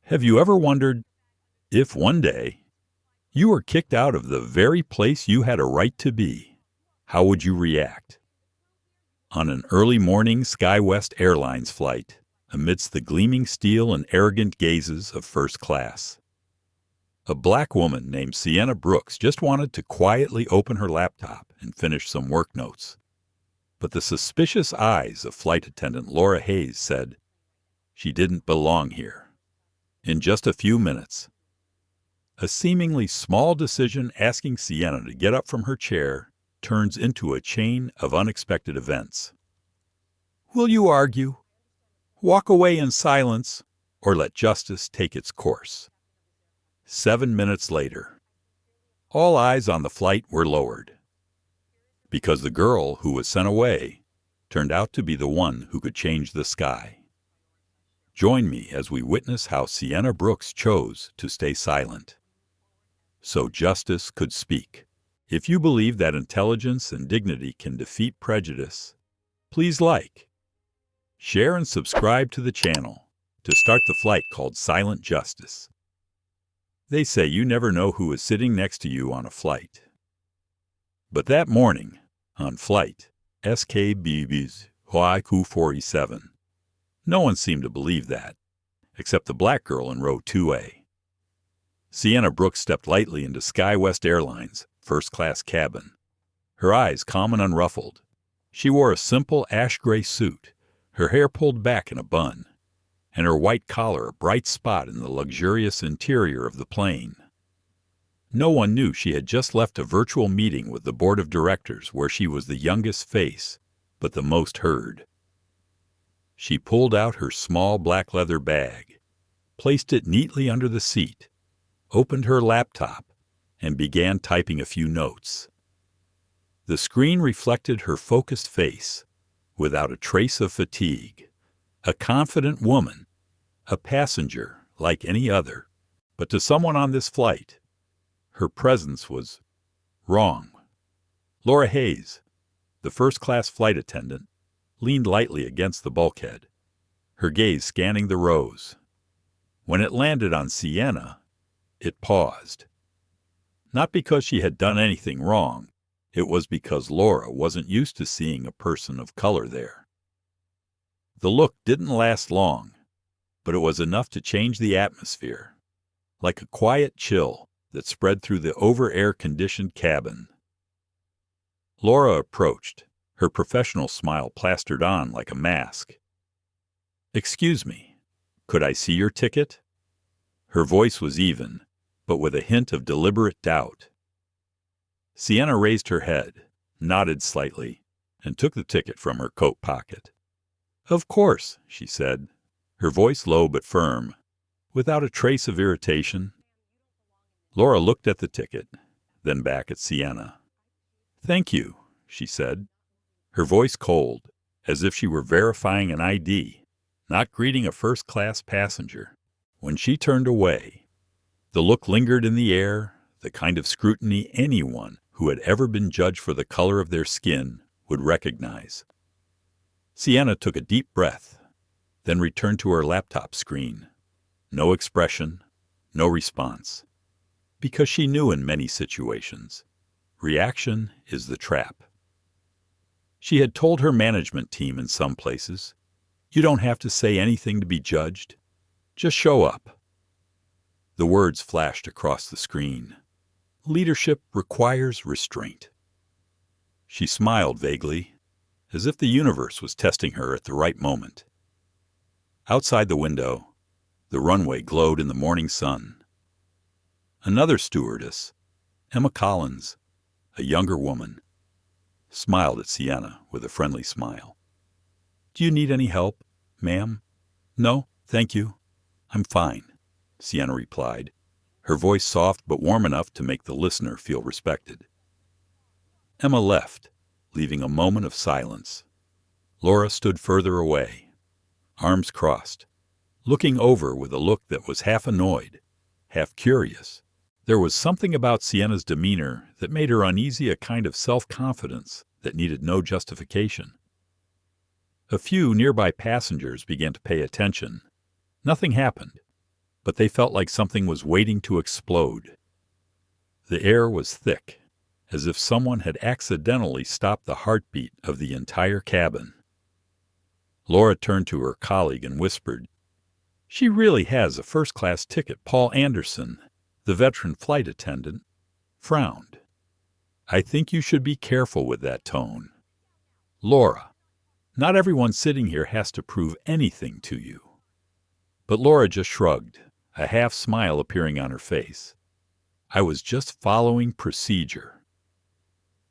Have you ever wondered if one day you were kicked out of the very place you had a right to be, how would you react? On an early morning SkyWest Airlines flight, amidst the gleaming steel and arrogant gazes of first class, a black woman named Sienna Brooks just wanted to quietly open her laptop and finish some work notes. But the suspicious eyes of flight attendant Laura Hayes said she didn't belong here. In just a few minutes, a seemingly small decision asking Sienna to get up from her chair turns into a chain of unexpected events. Will you argue, walk away in silence, or let justice take its course? 7 minutes later, all eyes on the flight were lowered, because the girl who was sent away turned out to be the one who could change the sky. Join me as we witness how Sienna Brooks chose to stay silent, so justice could speak. If you believe that intelligence and dignity can defeat prejudice, please like, share, and subscribe to the channel to start the flight called Silent Justice. They say you never know who is sitting next to you on a flight. But that morning, on flight SKBB's YQ47, no one seemed to believe that, except the black girl in row 2A. Sienna Brooks stepped lightly into SkyWest Airlines' first-class cabin, her eyes calm and unruffled. She wore a simple ash-gray suit, her hair pulled back in a bun, and her white collar a bright spot in the luxurious interior of the plane. No one knew she had just left a virtual meeting with the board of directors where she was the youngest face, but the most heard. She pulled out her small black leather bag, placed it neatly under the seat, opened her laptop, and began typing a few notes. The screen reflected her focused face, without a trace of fatigue. A confident woman, a passenger like any other, but to someone on this flight, her presence was wrong. Laura Hayes, the first-class flight attendant, leaned lightly against the bulkhead, her gaze scanning the rows. When it landed on Sienna, it paused. Not because she had done anything wrong, it was because Laura wasn't used to seeing a person of color there. The look didn't last long, but it was enough to change the atmosphere, like a quiet chill that spread through the over-air-conditioned cabin. Laura approached, her professional smile plastered on like a mask. "Excuse me, could I see your ticket?" Her voice was even, but with a hint of deliberate doubt. Sienna raised her head, nodded slightly, and took the ticket from her coat pocket. "Of course," she said, her voice low but firm, without a trace of irritation. Laura looked at the ticket, then back at Sienna. "Thank you," she said, her voice cold, as if she were verifying an ID, not greeting a first-class passenger. When she turned away, the look lingered in the air, the kind of scrutiny anyone who had ever been judged for the color of their skin would recognize. Sienna took a deep breath, then returned to her laptop screen. No expression, no response. Because she knew in many situations, reaction is the trap. She had told her management team in some places, "You don't have to say anything to be judged. Just show up." The words flashed across the screen. Leadership requires restraint. She smiled vaguely, as if the universe was testing her at the right moment. Outside the window, the runway glowed in the morning sun. Another stewardess, Emma Collins, a younger woman, smiled at Sienna with a friendly smile. "Do you need any help, ma'am?" "No, thank you. I'm fine," Sienna replied, her voice soft but warm enough to make the listener feel respected. Emma left, leaving a moment of silence. Laura stood further away, arms crossed, looking over with a look that was half annoyed, half curious. There was something about Sienna's demeanor that made her uneasy, a kind of self-confidence that needed no justification. A few nearby passengers began to pay attention. Nothing happened. but they felt like something was waiting to explode. The air was thick, as if someone had accidentally stopped the heartbeat of the entire cabin. Laura turned to her colleague and whispered, "She really has a first-class ticket." Paul Anderson, the veteran flight attendant, frowned. "I think you should be careful with that tone. Laura, not everyone sitting here has to prove anything to you." But Laura just shrugged, a half-smile appearing on her face. "I was just following procedure."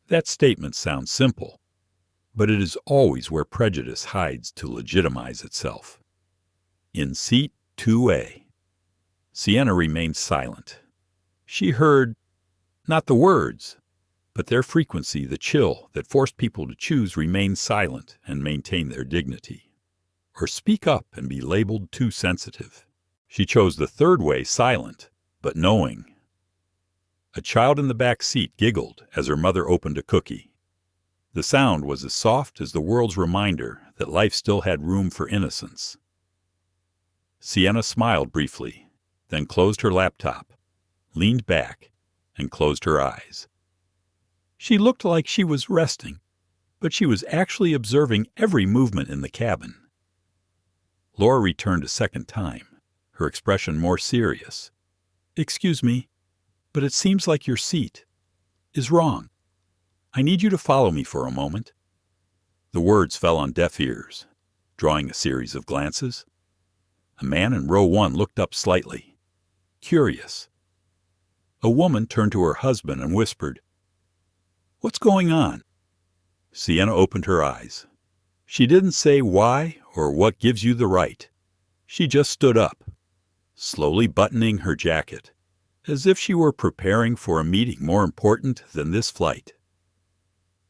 That statement sounds simple, but it is always where prejudice hides to legitimize itself. In seat 2A, Sienna remained silent. She heard, not the words, but their frequency, the chill that forced people to choose remain silent and maintain their dignity, or speak up and be labeled too sensitive. She chose the third way, silent, but knowing. A child in the back seat giggled as her mother opened a cookie. The sound was as soft as the world's reminder that life still had room for innocence. Sienna smiled briefly, then closed her laptop, leaned back, and closed her eyes. She looked like she was resting, but she was actually observing every movement in the cabin. Laura returned a second time, her expression more serious. "Excuse me, but it seems like your seat is wrong. I need you to follow me for a moment." The words fell on deaf ears, drawing a series of glances. A man in row 1 looked up slightly, curious. A woman turned to her husband and whispered, "What's going on?" Sienna opened her eyes. She didn't say why or what gives you the right. She just stood up, slowly buttoning her jacket, as if she were preparing for a meeting more important than this flight.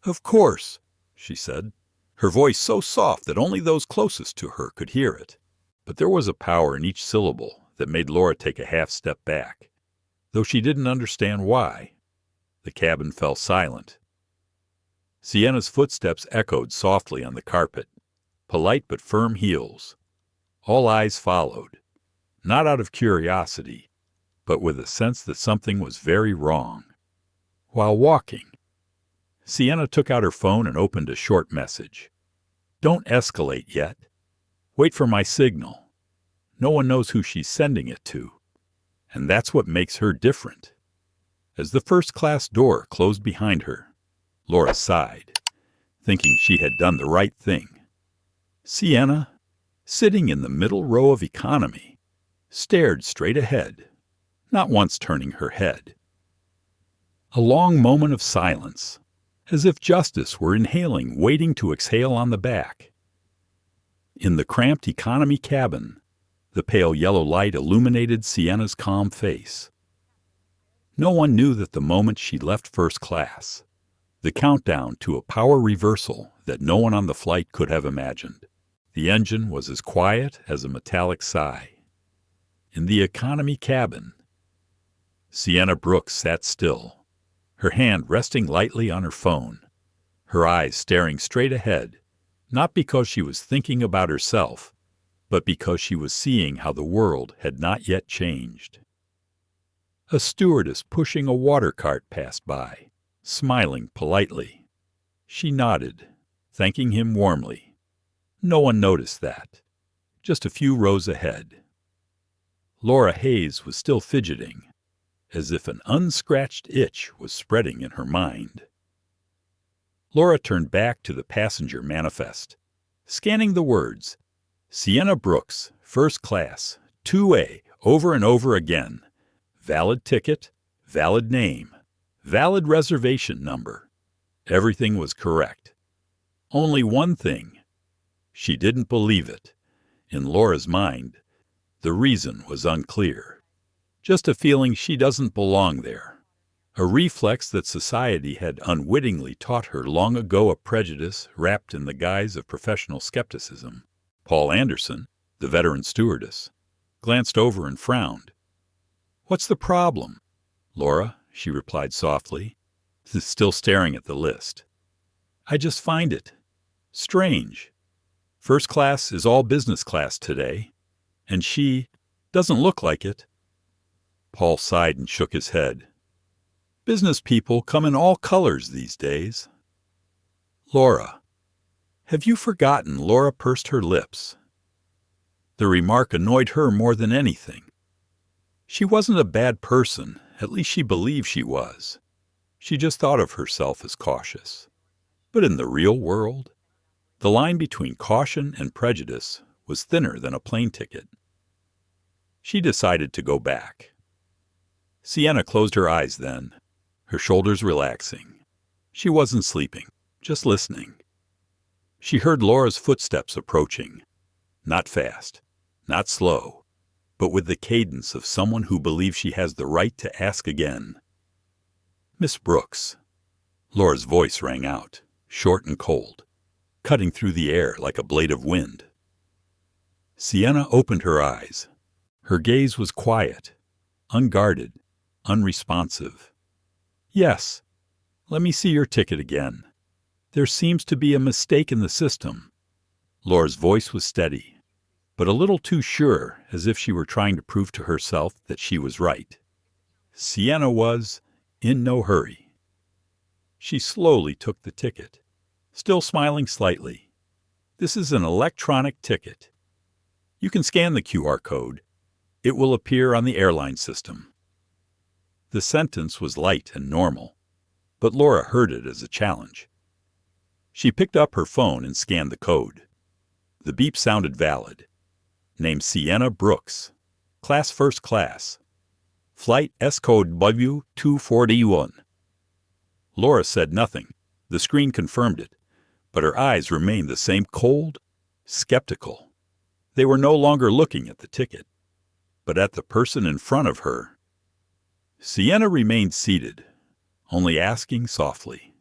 "Of course," she said, her voice so soft that only those closest to her could hear it. But there was a power in each syllable that made Laura take a half step back. Though she didn't understand why, the cabin fell silent. Sienna's footsteps echoed softly on the carpet, polite but firm heels. All eyes followed, not out of curiosity, but with a sense that something was very wrong. While walking, Sienna took out her phone and opened a short message. "Don't escalate yet. Wait for my signal." No one knows who she's sending it to, and that's what makes her different. As the first-class door closed behind her, Laura sighed, thinking she had done the right thing. Sienna, sitting in the middle row of economy, stared straight ahead, not once turning her head. A long moment of silence, as if justice were inhaling, waiting to exhale on the back. In the cramped economy cabin, the pale yellow light illuminated Sienna's calm face. No one knew that the moment she left first class, the countdown to a power reversal that no one on the flight could have imagined. The engine was as quiet as a metallic sigh. In the economy cabin, Sienna Brooks sat still, her hand resting lightly on her phone, her eyes staring straight ahead, not because she was thinking about herself, but because she was seeing how the world had not yet changed. A stewardess pushing a water cart passed by, smiling politely. She nodded, thanking him warmly. No one noticed that, just a few rows ahead. Laura Hayes was still fidgeting, as if an unscratched itch was spreading in her mind. Laura turned back to the passenger manifest, scanning the words, "Sienna Brooks, first class, 2A," over and over again. Valid ticket, valid name, valid reservation number. Everything was correct. Only one thing. She didn't believe it. In Laura's mind, the reason was unclear. Just a feeling she doesn't belong there. A reflex that society had unwittingly taught her long ago, a prejudice wrapped in the guise of professional skepticism. Paul Anderson, the veteran stewardess, glanced over and frowned. "What's the problem?" "Laura," she replied softly, still staring at the list. "I just find it strange. First class is all business class today, and she Doesn't look like it. Paul sighed and shook his head. Business people come in all colors these days. Laura. Have you forgotten? Laura pursed her lips. The remark annoyed her more than anything. She wasn't a bad person, at least she believed she was. She just thought of herself as cautious. But in the real world, the line between caution and prejudice was thinner than a plane ticket. She decided to go back. Sienna closed her eyes then, her shoulders relaxing. She wasn't sleeping, just listening. She heard Laura's footsteps approaching, not fast, not slow, but with the cadence of someone who believes she has the right to ask again. Miss Brooks. Laura's voice rang out, short and cold, cutting through the air like a blade of wind. Sienna opened her eyes. Her gaze was quiet, unguarded, unresponsive. Yes. Let me see your ticket again. There seems to be a mistake in the system. Laura's voice was steady, but a little too sure, as if she were trying to prove to herself that she was right. Sienna was in no hurry. She slowly took the ticket, still smiling slightly. This is an electronic ticket. You can scan the QR code. It will appear on the airline system. The sentence was light and normal, but Laura heard it as a challenge. She picked up her phone and scanned the code. The beep sounded valid. Name Sienna Brooks. Class first class. Flight S-code W241. Laura said nothing. The screen confirmed it, but her eyes remained the same cold, skeptical. They were no longer looking at the ticket, but at the person in front of her. Sienna remained seated, only asking softly,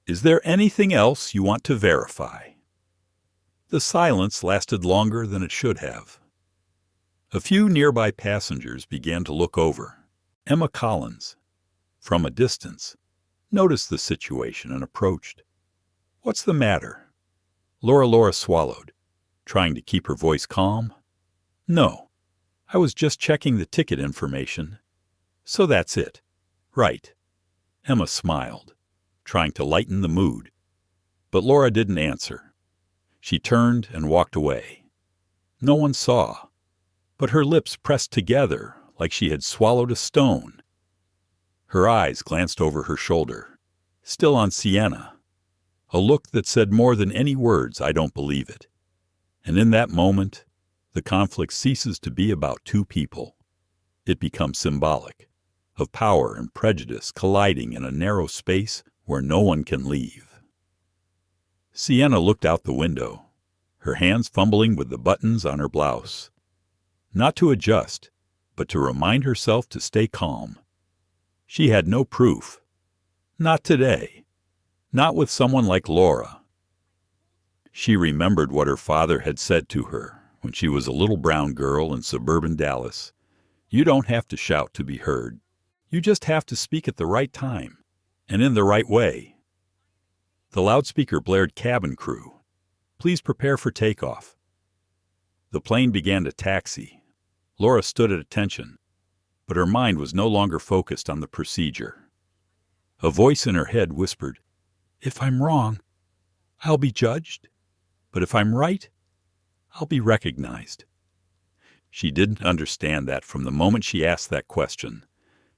"Is there anything else you want to verify?" The silence lasted longer than it should have. A few nearby passengers began to look over. Emma Collins, from a distance, noticed the situation and approached. "What's the matter?" Laura swallowed, trying to keep her voice calm. "No, I was just checking the ticket information." "So that's it." "Right." Emma smiled, trying to lighten the mood. But Laura didn't answer. She turned and walked away. No one saw, but her lips pressed together like she had swallowed a stone. Her eyes glanced over her shoulder, still on Sienna, a look that said more than any words, "I don't believe it." And in that moment, the conflict ceases to be about two people. It becomes symbolic, of power and prejudice colliding in a narrow space where no one can leave. Sienna looked out the window, her hands fumbling with the buttons on her blouse. Not to adjust, but to remind herself to stay calm. She had no proof. Not today. Not with someone like Laura. She remembered what her father had said to her when she was a little brown girl in suburban Dallas. You don't have to shout to be heard. You just have to speak at the right time, and in the right way. The loudspeaker blared, "Cabin crew, please prepare for takeoff." The plane began to taxi. Laura stood at attention, but her mind was no longer focused on the procedure. A voice in her head whispered, "If I'm wrong, I'll be judged. But if I'm right, I'll be recognized." She didn't understand that from the moment she asked that question.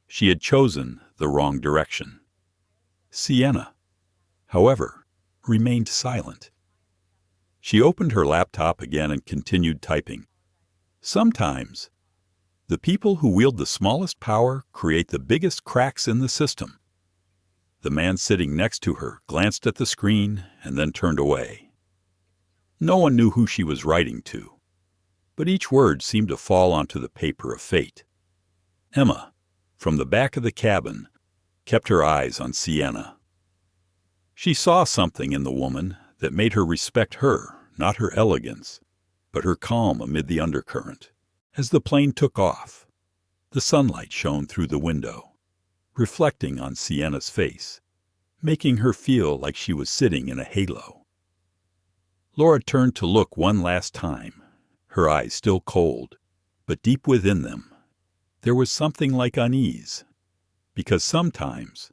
She had chosen the wrong direction. Sienna, however, remained silent. She opened her laptop again and continued typing. Sometimes, the people who wield the smallest power create the biggest cracks in the system. The man sitting next to her glanced at the screen and then turned away. No one knew who she was writing to, but each word seemed to fall onto the paper of fate. Emma, from the back of the cabin, kept her eyes on Sienna. She saw something in the woman that made her respect her, not her elegance, but her calm amid the undercurrent. As the plane took off, the sunlight shone through the window, reflecting on Sienna's face, making her feel like she was sitting in a halo. Laura turned to look one last time, her eyes still cold, But deep within them, there was something like unease. Because sometimes,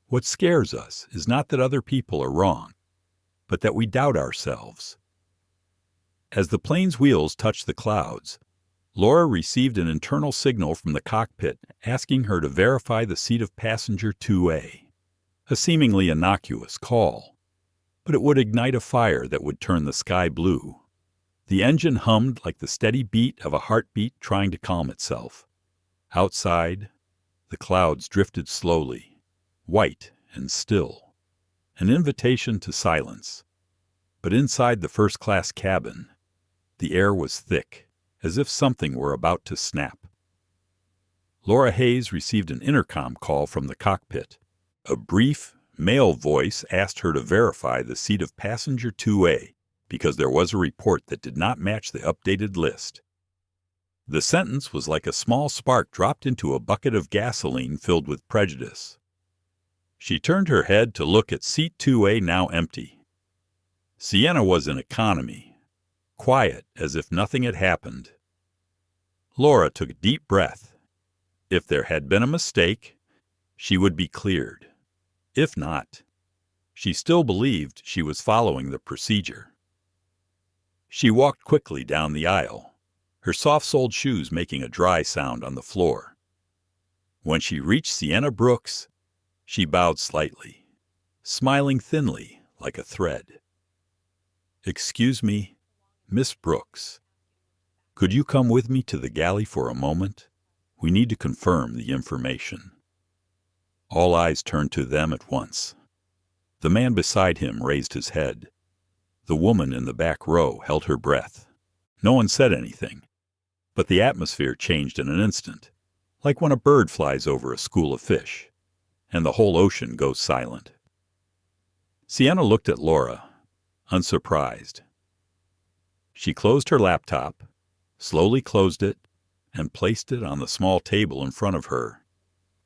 what scares us is not that other people are wrong, but that we doubt ourselves. As the plane's wheels touched the clouds, Laura received an internal signal from the cockpit asking her to verify the seat of passenger 2A. A seemingly innocuous call, but it would ignite a fire that would turn the sky blue. The engine hummed like the steady beat of a heartbeat trying to calm itself. Outside, the clouds drifted slowly, white and still, an invitation to silence. But inside the first-class cabin, the air was thick, as if something were about to snap. Laura Hayes received an intercom call from the cockpit. A brief, male voice asked her to verify the seat of passenger 2A because there was a report that did not match the updated list. The sentence was like a small spark dropped into a bucket of gasoline filled with prejudice. She turned her head to look at seat 2A, now empty. Sienna was in economy, quiet as if nothing had happened. Laura took a deep breath. If there had been a mistake, she would be cleared. If not, she still believed she was following the procedure. She walked quickly down the aisle, her soft-soled shoes making a dry sound on the floor. When she reached Sienna Brooks, she bowed slightly, smiling thinly like a thread. "Excuse me, Miss Brooks. Could you come with me to the galley for a moment? We need to confirm the information." All eyes turned to them at once. The man beside him raised his head. The woman in the back row held her breath. No one said anything, but the atmosphere changed in an instant, like when a bird flies over a school of fish, and the whole ocean goes silent. Sienna looked at Laura, unsurprised. She closed her laptop, slowly closed it, and placed it on the small table in front of her.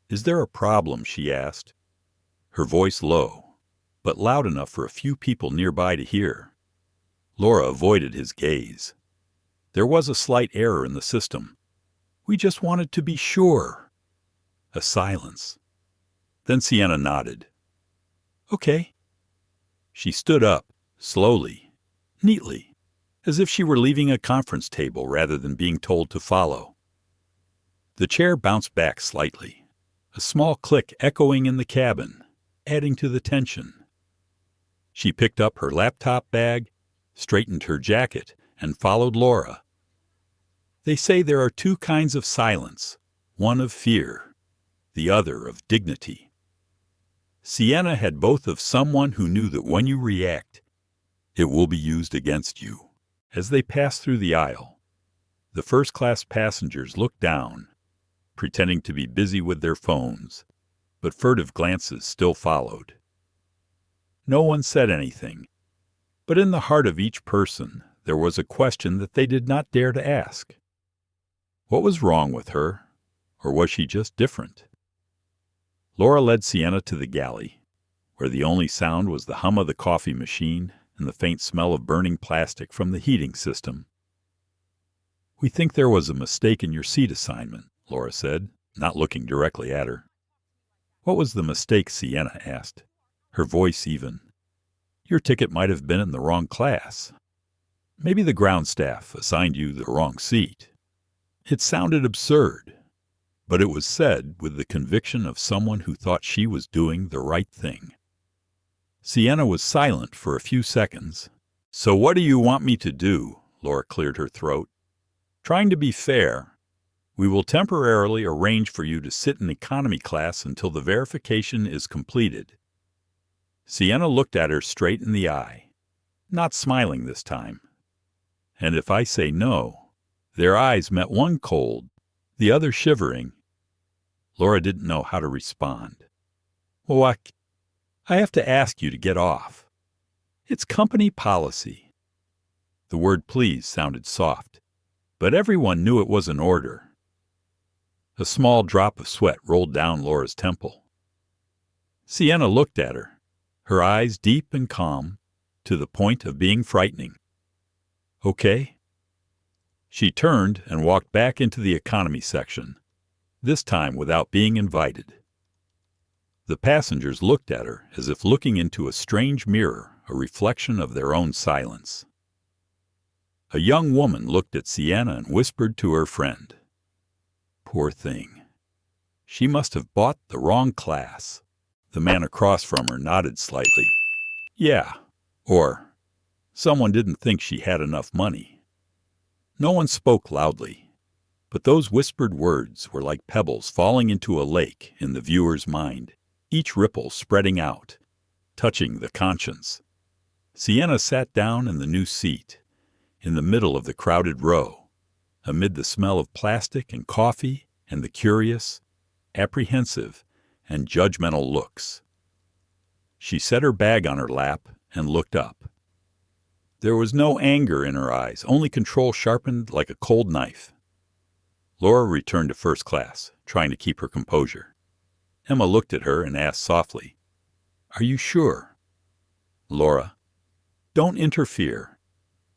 "Is there a problem?" she asked, her voice low, but loud enough for a few people nearby to hear. Laura avoided his gaze. There was a slight error in the system. "We just wanted to be sure." A silence. Then Sienna nodded. "Okay." She stood up, slowly, neatly, as if she were leaving a conference table rather than being told to follow. The chair bounced back slightly, a small click echoing in the cabin, adding to the tension. She picked up her laptop bag, straightened her jacket, and followed Laura. They say there are two kinds of silence, one of fear, the other of dignity. Sienna had both of someone who knew that when you react, it will be used against you. As they passed through the aisle, the first-class passengers looked down, pretending to be busy with their phones, but furtive glances still followed. No one said anything, but in the heart of each person there was a question that they did not dare to ask. What was wrong with her, or was she just different? Laura led Sienna to the galley, where the only sound was the hum of the coffee machine and the faint smell of burning plastic from the heating system. "We think there was a mistake in your seat assignment," Laura said, not looking directly at her. "What was the mistake?" Sienna asked, her voice even. "Your ticket might have been in the wrong class. Maybe the ground staff assigned you the wrong seat." It sounded absurd, but it was said with the conviction of someone who thought she was doing the right thing. Sienna was silent for a few seconds. "So what do you want me to do?" Laura cleared her throat. "Trying to be fair, we will temporarily arrange for you to sit in economy class until the verification is completed." Sienna looked at her straight in the eye, not smiling this time. "And if I say no?" Their eyes met, one cold, the other shivering. Laura didn't know how to respond. "Well, I have to ask you to get off. It's company policy." The word "please" sounded soft, but everyone knew it was an order. A small drop of sweat rolled down Laura's temple. Sienna looked at her, her eyes deep and calm, to the point of being frightening. "Okay." She turned and walked back into the economy section, this time without being invited. The passengers looked at her as if looking into a strange mirror, a reflection of their own silence. A young woman looked at Sienna and whispered to her friend, "Poor thing. She must have bought the wrong class." The man across from her nodded slightly. "Yeah," or "Someone didn't think she had enough money." No one spoke loudly, but those whispered words were like pebbles falling into a lake in the viewer's mind, each ripple spreading out, touching the conscience. Sienna sat down in the new seat, in the middle of the crowded row, amid the smell of plastic and coffee and the curious, apprehensive, and judgmental looks. She set her bag on her lap and looked up. There was no anger in her eyes, only control sharpened like a cold knife. Laura returned to first class, trying to keep her composure. Emma looked at her and asked softly, "Are you sure?" Laura, "Don't interfere."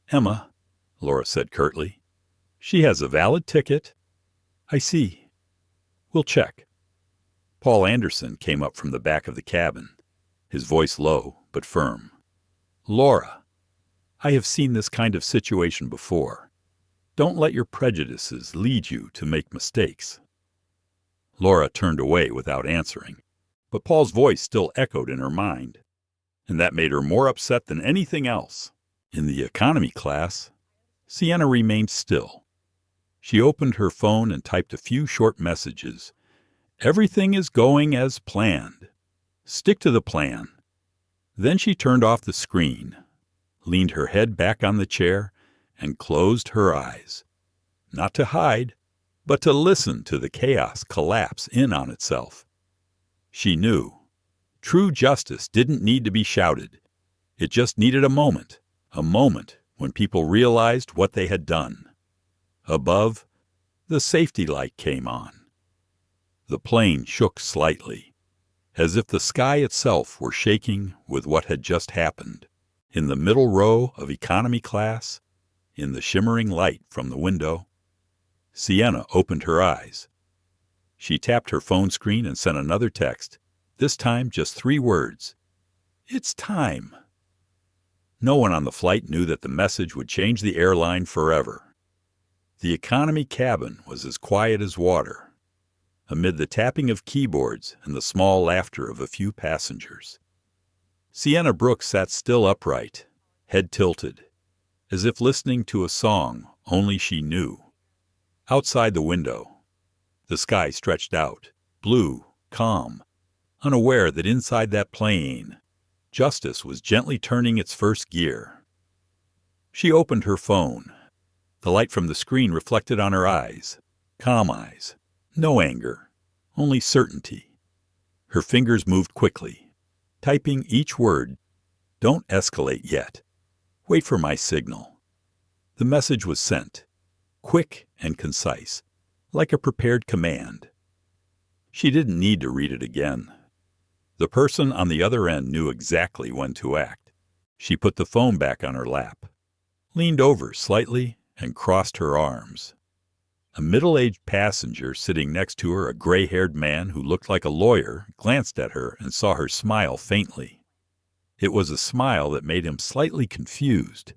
"Emma," Laura said curtly, "she has a valid ticket." "I see. We'll check." Paul Anderson came up from the back of the cabin, his voice low but firm. "Laura, I have seen this kind of situation before. Don't let your prejudices lead you to make mistakes." Laura turned away without answering, but Paul's voice still echoed in her mind, and that made her more upset than anything else. In the economy class, Sienna remained still. She opened her phone and typed a few short messages. "Everything is going as planned. Stick to the plan." Then she turned off the screen, leaned her head back on the chair, and closed her eyes. Not to hide, but to listen to the chaos collapse in on itself. She knew. True justice didn't need to be shouted. It just needed a moment when people realized what they had done. Above, the safety light came on. The plane shook slightly, as if the sky itself were shaking with what had just happened. In the middle row of economy class, in the shimmering light from the window, Sienna opened her eyes. She tapped her phone screen and sent another text, this time just 3 words. "It's time." No one on the flight knew that the message would change the airline forever. The economy cabin was as quiet as water, amid the tapping of keyboards and the small laughter of a few passengers. Sienna Brooks sat still upright, head tilted, as if listening to a song only she knew. Outside the window, the sky stretched out, blue, calm, unaware that inside that plane, justice was gently turning its first gear. She opened her phone. The light from the screen reflected on her eyes, calm eyes, no anger, only certainty. Her fingers moved quickly, typing each word. "Don't escalate yet. Wait for my signal." The message was sent, quick and concise, like a prepared command. She didn't need to read it again. The person on the other end knew exactly when to act. She put the phone back on her lap, leaned over slightly, and crossed her arms. A middle-aged passenger sitting next to her, a gray-haired man who looked like a lawyer, glanced at her and saw her smile faintly. It was a smile that made him slightly confused.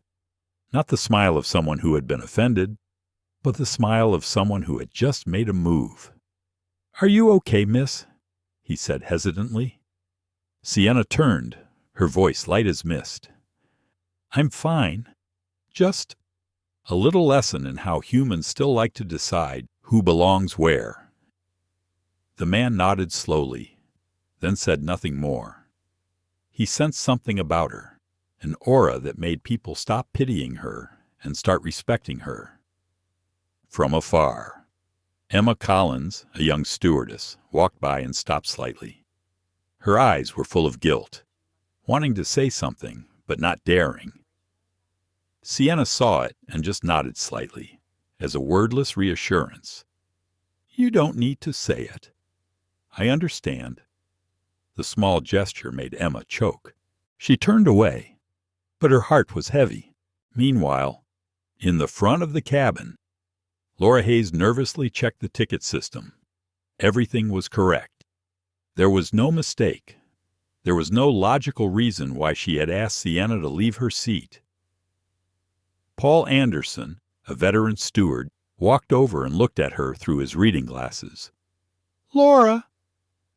Not the smile of someone who had been offended, but the smile of someone who had just made a move. "Are you okay, miss?" he said hesitantly. Sienna turned, her voice light as mist. "I'm fine. Just a little lesson in how humans still like to decide who belongs where." The man nodded slowly, then said nothing more. He sensed something about her, an aura that made people stop pitying her and start respecting her. From afar, Emma Collins, a young stewardess, walked by and stopped slightly. Her eyes were full of guilt, wanting to say something, but not daring. Sienna saw it and just nodded slightly, as a wordless reassurance. "You don't need to say it. I understand." The small gesture made Emma choke. She turned away, but her heart was heavy. Meanwhile, in the front of the cabin, Laura Hayes nervously checked the ticket system. Everything was correct. There was no mistake. There was no logical reason why she had asked Sienna to leave her seat. Paul Anderson, a veteran steward, walked over and looked at her through his reading glasses. "Laura,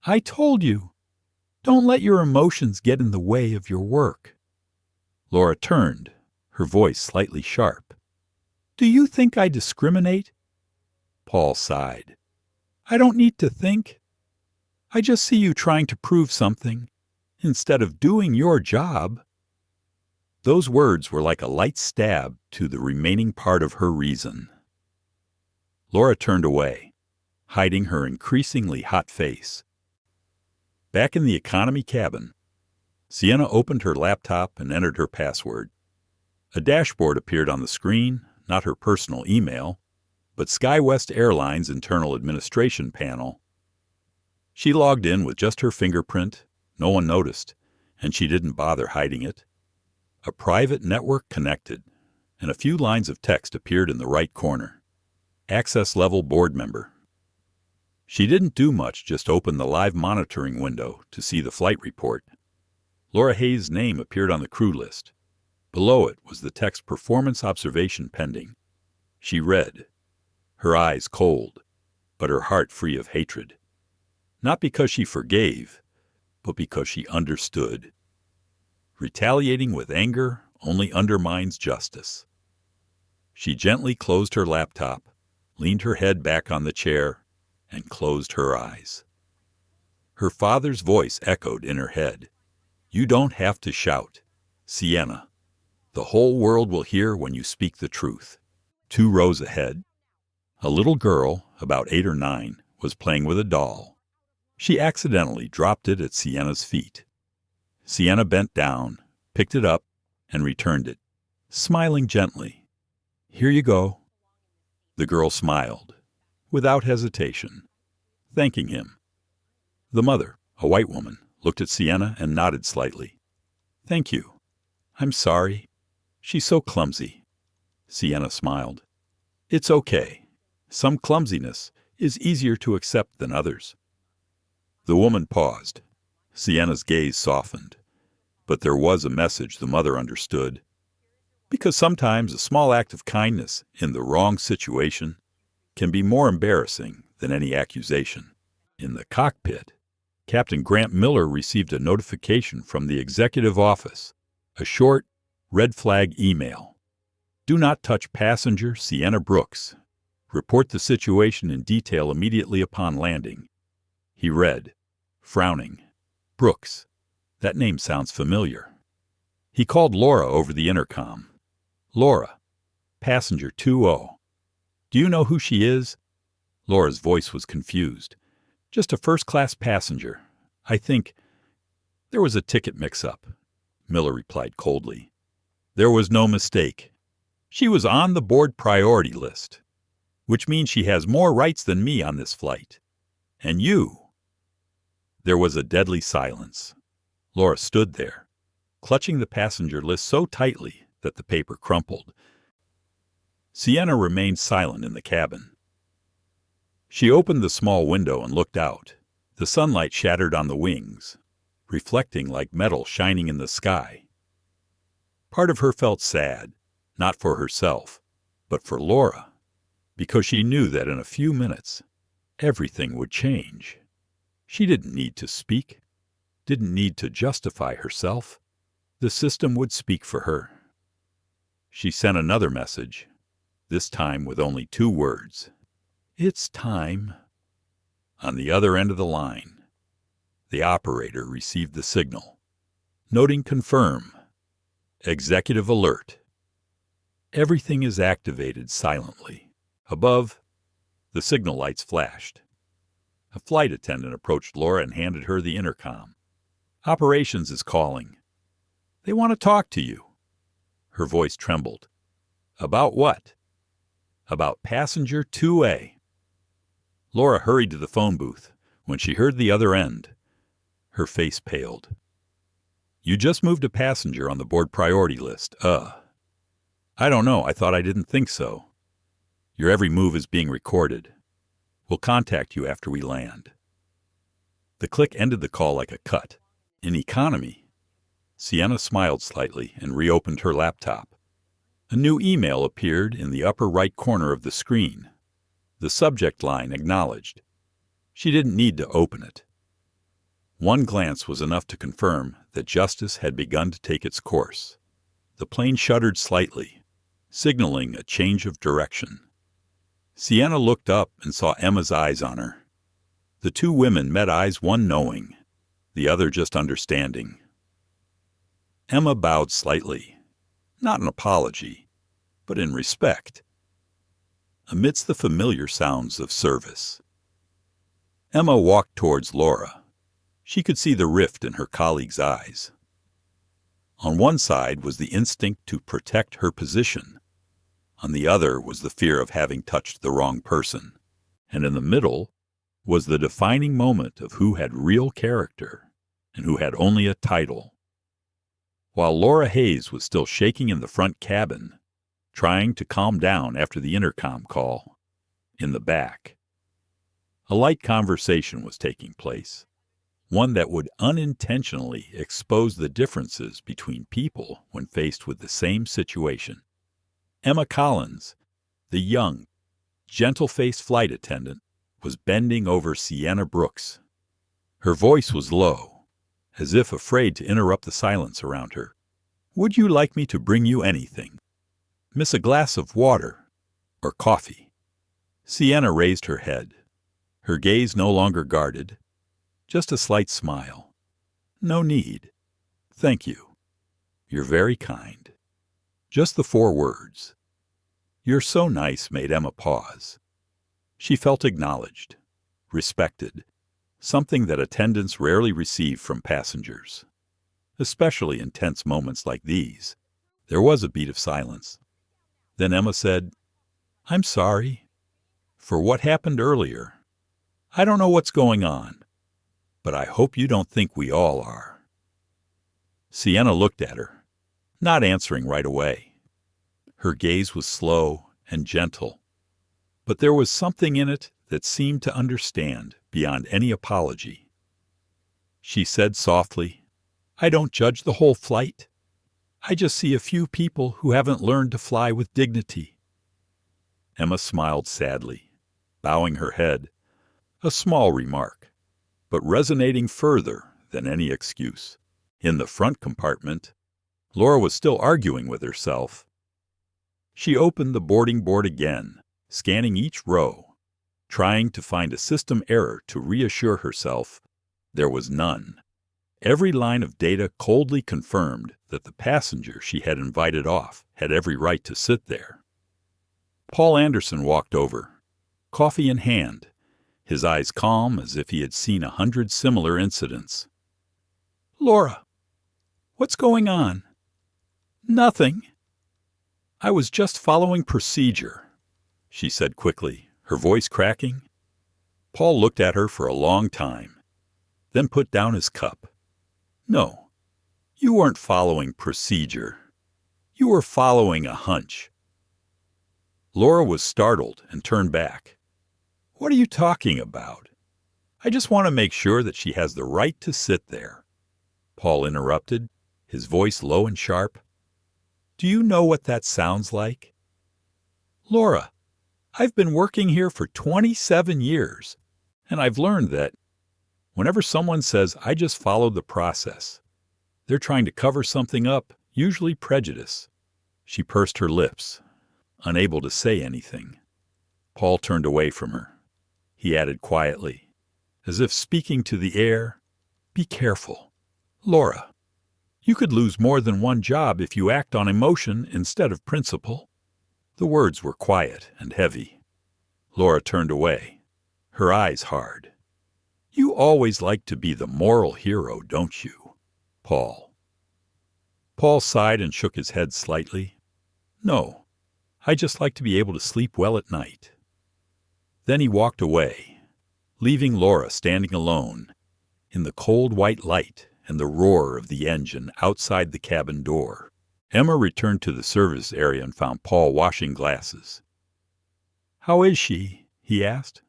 I told you. Don't let your emotions get in the way of your work." Laura turned, her voice slightly sharp. "Do you think I discriminate?" Paul sighed. "I don't need to think. I just see you trying to prove something, instead of doing your job." Those words were like a light stab to the remaining part of her reason. Laura turned away, hiding her increasingly hot face. Back in the economy cabin, Sienna opened her laptop and entered her password. A dashboard appeared on the screen, not her personal email, but SkyWest Airline's internal administration panel. She logged in with just her fingerprint. No one noticed, and she didn't bother hiding it. A private network connected, and a few lines of text appeared in the right corner. Access level board member. She didn't do much, just open the live monitoring window to see the flight report. Laura Hayes' name appeared on the crew list. Below it was the text performance observation pending. She read, her eyes cold, but her heart free of hatred. Not because she forgave, but because she understood. Retaliating with anger only undermines justice. She gently closed her laptop, leaned her head back on the chair, and closed her eyes. Her father's voice echoed in her head. "You don't have to shout. Sienna, the whole world will hear when you speak the truth." 2 rows ahead, a little girl, about 8 or 9, was playing with a doll. She accidentally dropped it at Sienna's feet. Sienna bent down, picked it up, and returned it, smiling gently. "Here you go." The girl smiled, without hesitation, thanking him. The mother, a white woman, looked at Sienna and nodded slightly. "Thank you. I'm sorry. She's so clumsy." Sienna smiled. "It's okay. Some clumsiness is easier to accept than others." The woman paused. Sienna's gaze softened. But there was a message the mother understood. Because sometimes a small act of kindness in the wrong situation can be more embarrassing than any accusation. In the cockpit, Captain Grant Miller received a notification from the executive office, a short, red flag email. "Do not touch passenger Sienna Brooks. Report the situation in detail immediately upon landing." He read, frowning. "Brooks. That name sounds familiar." He called Laura over the intercom. "Laura, passenger 20. Do you know who she is?" Laura's voice was confused. "Just a first-class passenger. I think—" "There was a ticket mix-up," Miller replied coldly. "There was no mistake. She was on the board priority list, which means she has more rights than me on this flight. And you—" There was a deadly silence. Laura stood there, clutching the passenger list so tightly that the paper crumpled. Sienna remained silent in the cabin. She opened the small window and looked out. The sunlight shattered on the wings, reflecting like metal shining in the sky. Part of her felt sad, not for herself, but for Laura, because she knew that in a few minutes, everything would change. She didn't need to speak, didn't need to justify herself. The system would speak for her. She sent another message, this time with only 2 words. "It's time." On the other end of the line, the operator received the signal, noting confirm. Executive alert. Everything is activated silently. Above, the signal lights flashed. A flight attendant approached Laura and handed her the intercom. "Operations is calling. They want to talk to you." Her voice trembled. "About what?" "About passenger 2A. Laura hurried to the phone booth. When she heard the other end, her face paled. "You just moved a passenger on the board priority list. I don't know. I thought I didn't think so." Your every move is being recorded. We'll contact you after we land." The click ended the call like a cut. In economy, Sienna smiled slightly and reopened her laptop. A new email appeared in the upper right corner of the screen. The subject line acknowledged. She didn't need to open it. One glance was enough to confirm that justice had begun to take its course. The plane shuddered slightly, signaling a change of direction. Sienna looked up and saw Emma's eyes on her. The two women met eyes, one knowing, the other just understanding. Emma bowed slightly, not in apology, but in respect, amidst the familiar sounds of service. Emma walked towards Laura. She could see the rift in her colleague's eyes. On one side was the instinct to protect her position. On the other was the fear of having touched the wrong person. And in the middle was the defining moment of who had real character and who had only a title. While Laura Hayes was still shaking in the front cabin, trying to calm down after the intercom call, in the back, a light conversation was taking place, one that would unintentionally expose the differences between people when faced with the same situation. Emma Collins, the young, gentle-faced flight attendant, was bending over Sienna Brooks. Her voice was low, as if afraid to interrupt the silence around her. "Would you like me to bring you anything? Miss, a glass of water or coffee?" Sienna raised her head, her gaze no longer guarded, just a slight smile. "No need. Thank you. You're very kind." Just the 4 words. "You're so nice" made Emma pause. She felt acknowledged, respected, something that attendants rarely receive from passengers. Especially in tense moments like these, there was a beat of silence. Then Emma said, "I'm sorry for what happened earlier. I don't know what's going on, but I hope you don't think we all are." Sienna looked at her, not answering right away. Her gaze was slow and gentle, but there was something in it that seemed to understand beyond any apology. She said softly, "I don't judge the whole flight. I just see a few people who haven't learned to fly with dignity." Emma smiled sadly, bowing her head, a small remark, but resonating further than any excuse. In the front compartment, Laura was still arguing with herself. She opened the boarding board again, scanning each row, trying to find a system error to reassure herself there was none. Every line of data coldly confirmed that the passenger she had invited off had every right to sit there. Paul Anderson walked over, coffee in hand, his eyes calm as if he had seen 100 similar incidents. "Laura, what's going on?" "Nothing. I was just following procedure," she said quickly, her voice cracking. Paul looked at her for a long time, then put down his cup. "No, you weren't following procedure. You were following a hunch." Laura was startled and turned back. "What are you talking about? I just want to make sure that she has the right to sit there." Paul interrupted, his voice low and sharp. "Do you know what that sounds like?" "Laura, I've been working here for 27 years, and I've learned that whenever someone says, 'I just followed the process,' they're trying to cover something up, usually prejudice." She pursed her lips, unable to say anything. Paul turned away from her. He added quietly, as if speaking to the air, "Be careful. Laura, you could lose more than one job if you act on emotion instead of principle." The words were quiet and heavy. Laura turned away, her eyes hard. "You always like to be the moral hero, don't you, Paul?" Paul sighed and shook his head slightly. "No, I just like to be able to sleep well at night." Then he walked away, leaving Laura standing alone in the cold white light and the roar of the engine outside the cabin door. Emma returned to the service area and found Paul washing glasses. "How is she?" he asked.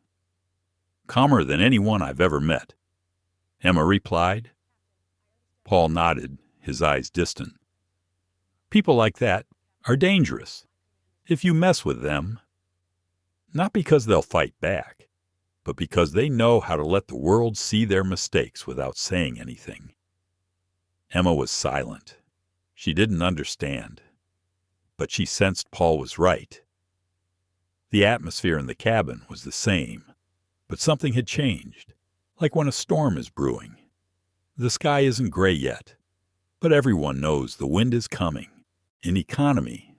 "Calmer than anyone I've ever met," Emma replied. Paul nodded, his eyes distant. "People like that are dangerous. If you mess with them, not because they'll fight back, but because they know how to let the world see their mistakes without saying anything." Emma was silent. She didn't understand, but she sensed Paul was right. The atmosphere in the cabin was the same, but something had changed, like when a storm is brewing. The sky isn't gray yet, but everyone knows the wind is coming. In economy.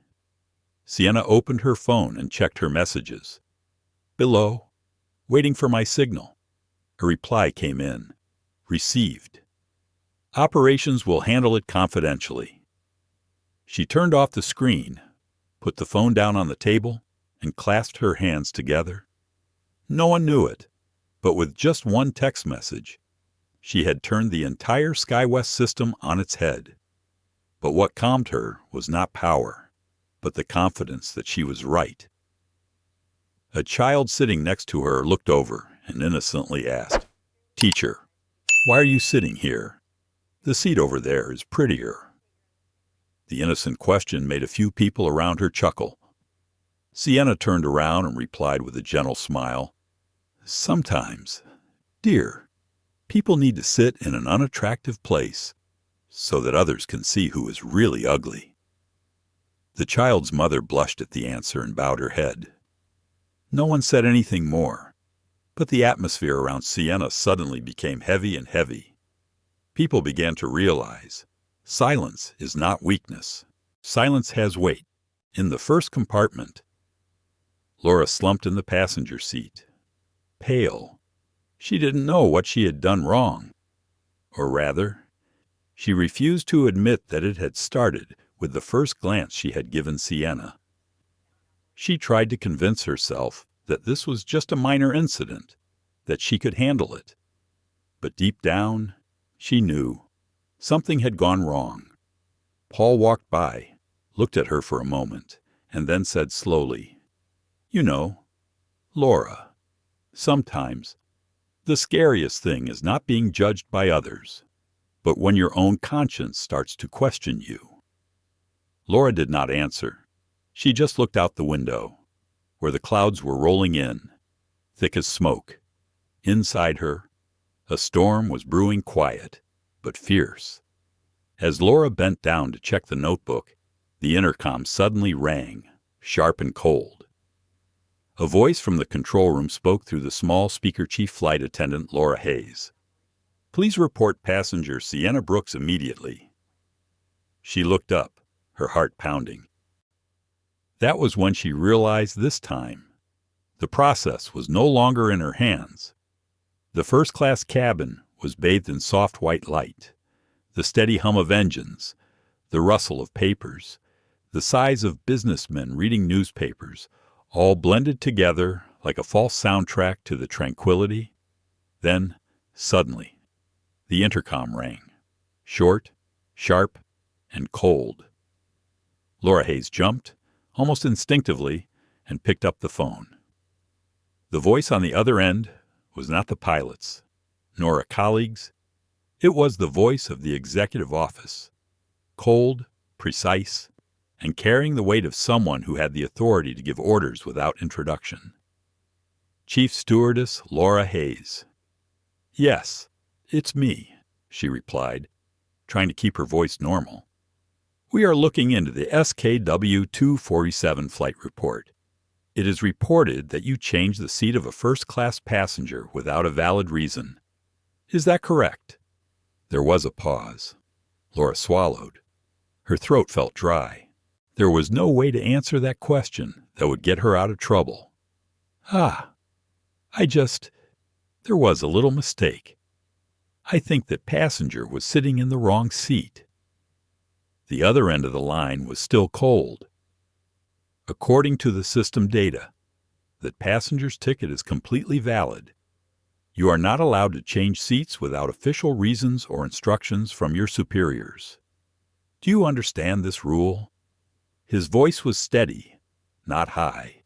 Sienna opened her phone and checked her messages. "Below, waiting for my signal." A reply came in. "Received. Operations will handle it confidentially." She turned off the screen, put the phone down on the table, and clasped her hands together. No one knew it, but with just one text message, she had turned the entire SkyWest system on its head. But what calmed her was not power, but the confidence that she was right. A child sitting next to her looked over and innocently asked, "Teacher, why are you sitting here? The seat over there is prettier." The innocent question made a few people around her chuckle. Sienna turned around and replied with a gentle smile, "Sometimes, dear, people need to sit in an unattractive place so that others can see who is really ugly." The child's mother blushed at the answer and bowed her head. No one said anything more, but the atmosphere around Sienna suddenly became heavy and heavy. People began to realize silence is not weakness. Silence has weight. In the first compartment, Laura slumped in the passenger seat. Pale. She didn't know what she had done wrong. Or rather, she refused to admit that it had started with the first glance she had given Sienna. She tried to convince herself that this was just a minor incident, that she could handle it. But deep down, she knew something had gone wrong. Paul walked by, looked at her for a moment, and then said slowly, "You know, Laura, sometimes the scariest thing is not being judged by others, but when your own conscience starts to question you." Laura did not answer. She just looked out the window, where the clouds were rolling in, thick as smoke. Inside her, a storm was brewing, quiet, but fierce. As Laura bent down to check the notebook, the intercom suddenly rang, sharp and cold. A voice from the control room spoke through the small speaker. "Chief Flight Attendant Laura Hayes. Please report passenger Sienna Brooks immediately." She looked up, her heart pounding. That was when she realized this time the process was no longer in her hands. The first-class cabin was bathed in soft white light. The steady hum of engines, the rustle of papers, the sighs of businessmen reading newspapers, all blended together like a false soundtrack to the tranquility. Then, suddenly, the intercom rang, short, sharp, and cold. Laura Hayes jumped, almost instinctively, and picked up the phone. The voice on the other end was not the pilot's, nor a colleague's. It was the voice of the executive office, cold, precise, and carrying the weight of someone who had the authority to give orders without introduction. "Chief Stewardess Laura Hayes." "Yes, it's me," she replied, trying to keep her voice normal. "We are looking into the SKW-247 flight report. It is reported that you changed the seat of a first-class passenger without a valid reason. Is that correct?" There was a pause. Laura swallowed. Her throat felt dry. There was no way to answer that question that would get her out of trouble. There was a little mistake. I think that passenger was sitting in the wrong seat." The other end of the line was still cold. "According to the system data, that passenger's ticket is completely valid. You are not allowed to change seats without official reasons or instructions from your superiors. Do you understand this rule?" His voice was steady, not high.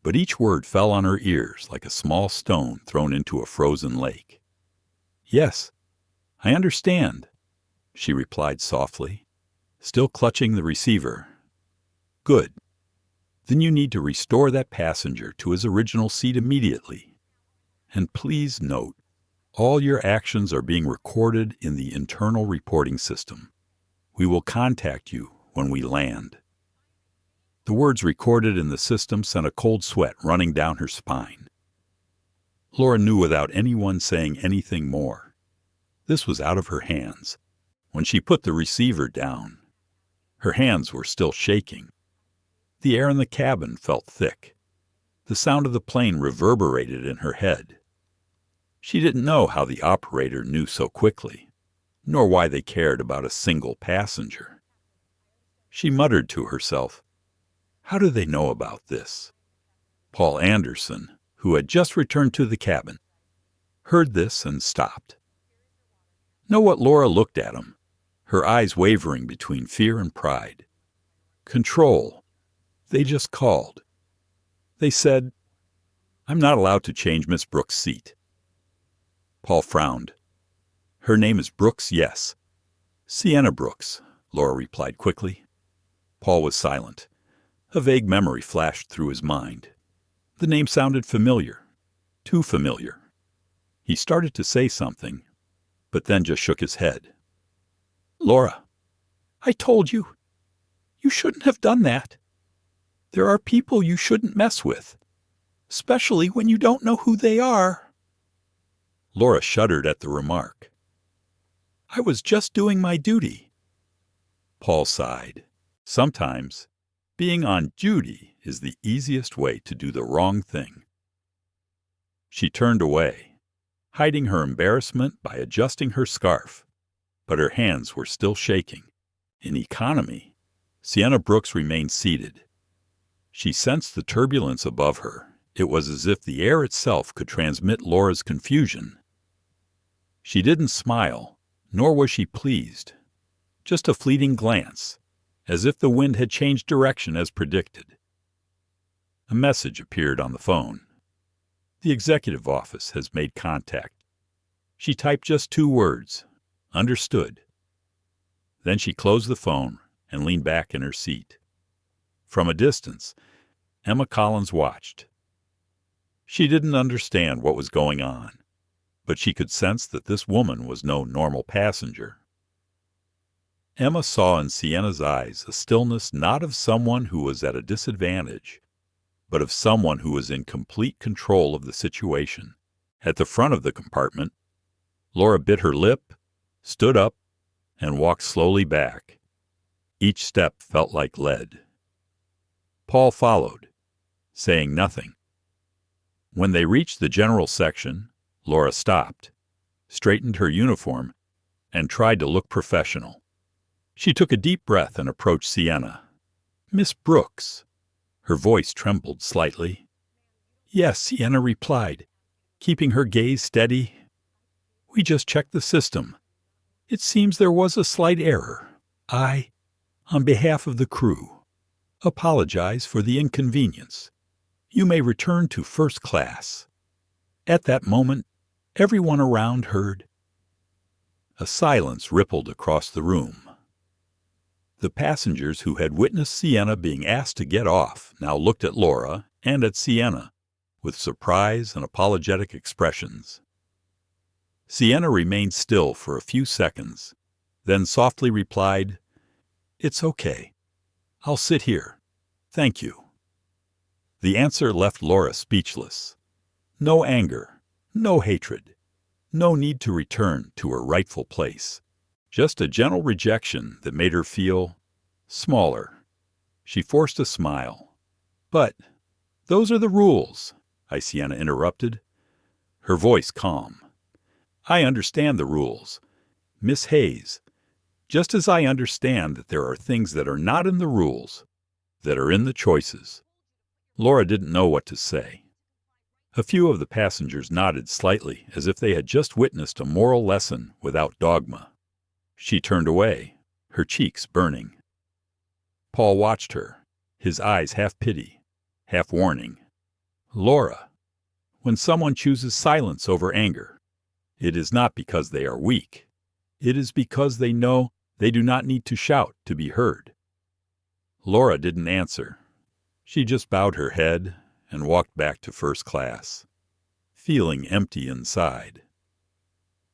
but each word fell on her ears like a small stone thrown into a frozen lake. "Yes, I understand," she replied softly, still clutching the receiver. "Good. Then you need to restore that passenger to his original seat immediately. And please note, all your actions are being recorded in the internal reporting system. We will contact you when we land." The words recorded in the system sent a cold sweat running down her spine. Laura knew without anyone saying anything more. This was out of her hands. When she put the receiver down, her hands were still shaking. The air in the cabin felt thick. The sound of the plane reverberated in her head. She didn't know how the operator knew so quickly, nor why they cared about a single passenger. She muttered to herself, "How do they know about this?" Paul Anderson, who had just returned to the cabin, heard this and stopped. Know what? Laura looked at him, her eyes wavering between fear and pride. Control. They just called. They said, "I'm not allowed to change Miss Brooks' seat." Paul frowned. "Her name is Brooks, yes." "Sienna Brooks," Laura replied quickly. Paul was silent. A vague memory flashed through his mind. The name sounded familiar, too familiar. He started to say something, but then just shook his head. "Laura, I told you. You shouldn't have done that. There are people you shouldn't mess with, especially when you don't know who they are." Laura shuddered at the remark. "I was just doing my duty." Paul sighed. Sometimes, being on duty is the easiest way to do the wrong thing. She turned away, hiding her embarrassment by adjusting her scarf, but her hands were still shaking. In economy, Sienna Brooks remained seated. She sensed the turbulence above her. It was as if the air itself could transmit Laura's confusion. She didn't smile, nor was she pleased. Just a fleeting glance, as if the wind had changed direction as predicted. A message appeared on the phone. "The executive office has made contact." She typed just 2 words, "Understood." Then she closed the phone and leaned back in her seat. From a distance, Emma Collins watched. She didn't understand what was going on, but she could sense that this woman was no normal passenger. Emma saw in Sienna's eyes a stillness not of someone who was at a disadvantage, but of someone who was in complete control of the situation. At the front of the compartment, Laura bit her lip, stood up, and walked slowly back. Each step felt like lead. Paul followed, saying nothing. When they reached the general section, Laura stopped, straightened her uniform, and tried to look professional. She took a deep breath and approached Sienna. "Miss Brooks." Her voice trembled slightly. "Yes," Sienna replied, keeping her gaze steady. "We just checked the system. It seems there was a slight error. I, on behalf of the crew, apologize for the inconvenience. You may return to first class." At that moment, everyone around heard. A silence rippled across the room. The passengers who had witnessed Sienna being asked to get off now looked at Laura and at Sienna with surprise and apologetic expressions. Sienna remained still for a few seconds, then softly replied, "It's okay. I'll sit here. Thank you." The answer left Laura speechless. No anger, no hatred, no need to return to her rightful place. Just a gentle rejection that made her feel smaller. She forced a smile. "But those are the rules," Sienna interrupted, her voice calm. "I understand the rules, Miss Hayes, just as I understand that there are things that are not in the rules, that are in the choices." Laura didn't know what to say. A few of the passengers nodded slightly as if they had just witnessed a moral lesson without dogma. She turned away, her cheeks burning. Paul watched her, his eyes half pity, half warning. Laura, when someone chooses silence over anger, it is not because they are weak. It is because they know they do not need to shout to be heard. Laura didn't answer. She just bowed her head and walked back to first class, feeling empty inside.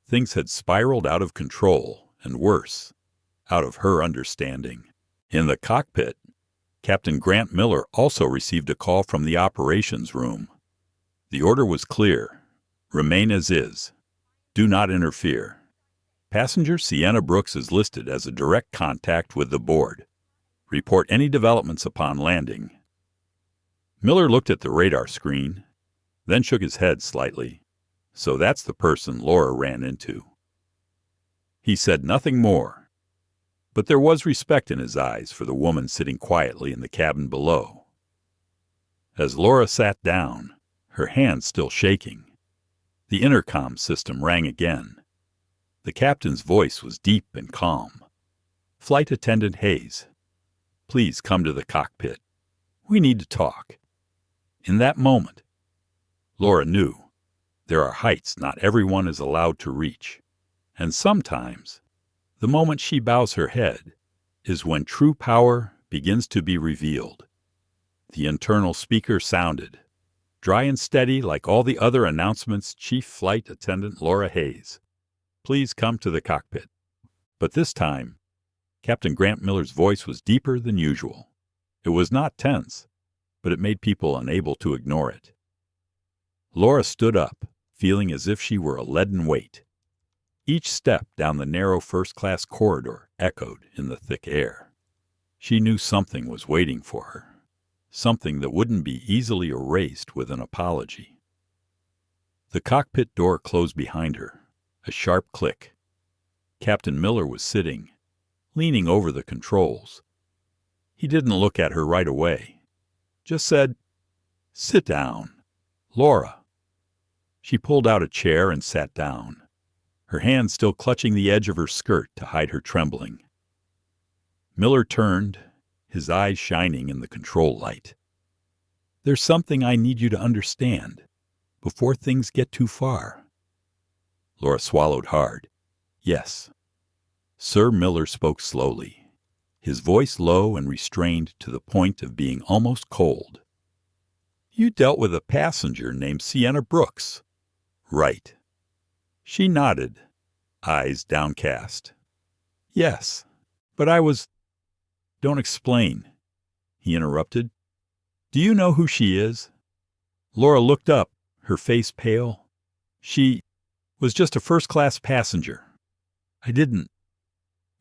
Things had spiraled out of control, and worse, out of her understanding. In the cockpit, Captain Grant Miller also received a call from the operations room. The order was clear: remain as is. Do not interfere. Passenger Sienna Brooks is listed as a direct contact with the board. Report any developments upon landing. Miller looked at the radar screen, then shook his head slightly. So that's the person Laura ran into. He said nothing more, but there was respect in his eyes for the woman sitting quietly in the cabin below. As Laura sat down, her hands still shaking, the intercom system rang again. The captain's voice was deep and calm. Flight Attendant Hayes, please come to the cockpit. We need to talk. In that moment, Laura knew there are heights not everyone is allowed to reach, and sometimes the moment she bows her head is when true power begins to be revealed. The internal speaker sounded, dry and steady like all the other announcements. Chief Flight Attendant Laura Hayes, please come to the cockpit. But this time, Captain Grant Miller's voice was deeper than usual. It was not tense, but it made people unable to ignore it. Laura stood up, feeling as if she were a leaden weight. Each step down the narrow first-class corridor echoed in the thick air. She knew something was waiting for her, something that wouldn't be easily erased with an apology. The cockpit door closed behind her, a sharp click. Captain Miller was sitting, leaning over the controls. He didn't look at her right away, just said, "Sit down, Laura." She pulled out a chair and sat down, her hand still clutching the edge of her skirt to hide her trembling. Miller turned, his eyes shining in the control light. "There's something I need you to understand before things get too far." Laura swallowed hard. "Yes." Sir Miller spoke slowly, his voice low and restrained to the point of being almost cold. "You dealt with a passenger named Sienna Brooks." "Right." She nodded, eyes downcast. "Yes, but I was—" "Don't explain," he interrupted. "Do you know who she is?" Laura looked up, her face pale. "She was just a first-class passenger. I didn't—"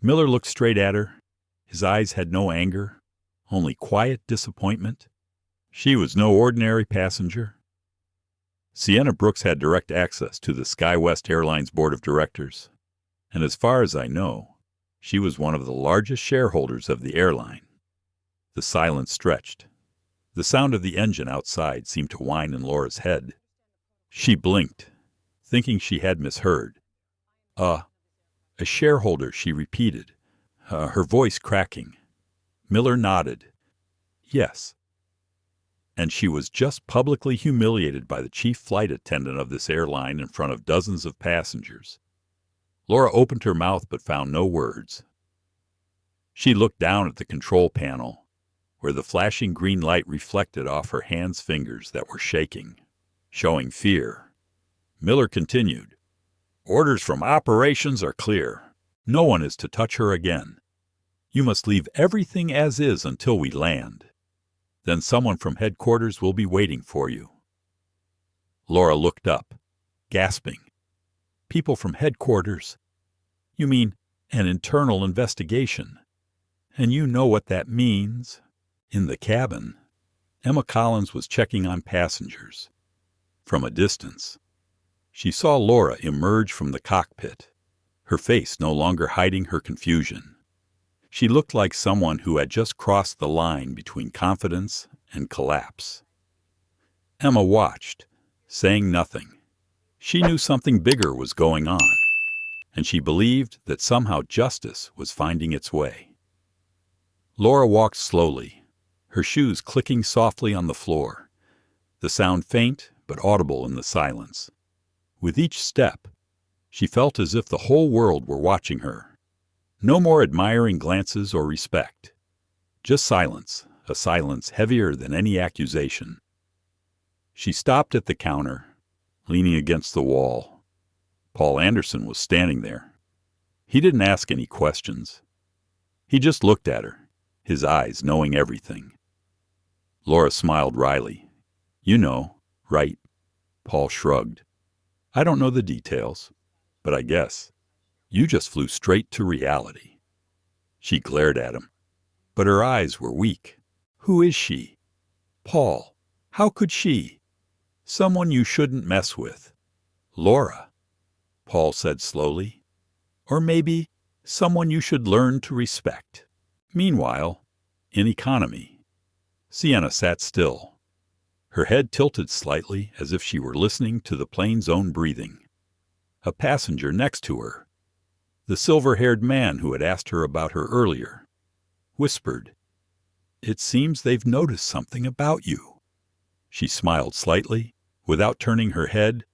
Miller looked straight at her. His eyes had no anger, only quiet disappointment. "She was no ordinary passenger." Sienna Brooks had direct access to the SkyWest Airlines board of directors, and as far as I know, she was one of the largest shareholders of the airline. The silence stretched. The sound of the engine outside seemed to whine in Laura's head. She blinked, thinking she had misheard. A shareholder," she repeated, her voice cracking. Miller nodded. "Yes." And she was just publicly humiliated by the chief flight attendant of this airline in front of dozens of passengers. Laura opened her mouth but found no words. She looked down at the control panel, where the flashing green light reflected off her hands' fingers that were shaking, showing fear. Miller continued, "Orders from operations are clear. No one is to touch her again. You must leave everything as is until we land. Then someone from headquarters will be waiting for you." Laura looked up, gasping. "People from headquarters? You mean an internal investigation? And you know what that means?" In the cabin, Emma Collins was checking on passengers. From a distance, she saw Laura emerge from the cockpit, her face no longer hiding her confusion. She looked like someone who had just crossed the line between confidence and collapse. Emma watched, saying nothing. She knew something bigger was going on, and she believed that somehow justice was finding its way. Laura walked slowly, her shoes clicking softly on the floor. the sound faint but audible in the silence. With each step, she felt as if the whole world were watching her. No more admiring glances or respect. Just silence, a silence heavier than any accusation. She stopped at the counter, leaning against the wall. Paul Anderson was standing there. He didn't ask any questions. He just looked at her, his eyes knowing everything. Laura smiled wryly. "You know, right?" Paul shrugged. "I don't know the details, but I guess. You just flew straight to reality." She glared at him, but her eyes were weak. "Who is she?" "Paul, how could she?" "Someone you shouldn't mess with." "Laura," Paul said slowly. "Or maybe someone you should learn to respect." Meanwhile, in economy, Sienna sat still, her head tilted slightly as if she were listening to the plane's own breathing. A passenger next to her, the silver-haired man who had asked her about her earlier, whispered, "It seems they've noticed something about you." She smiled slightly, without turning her head.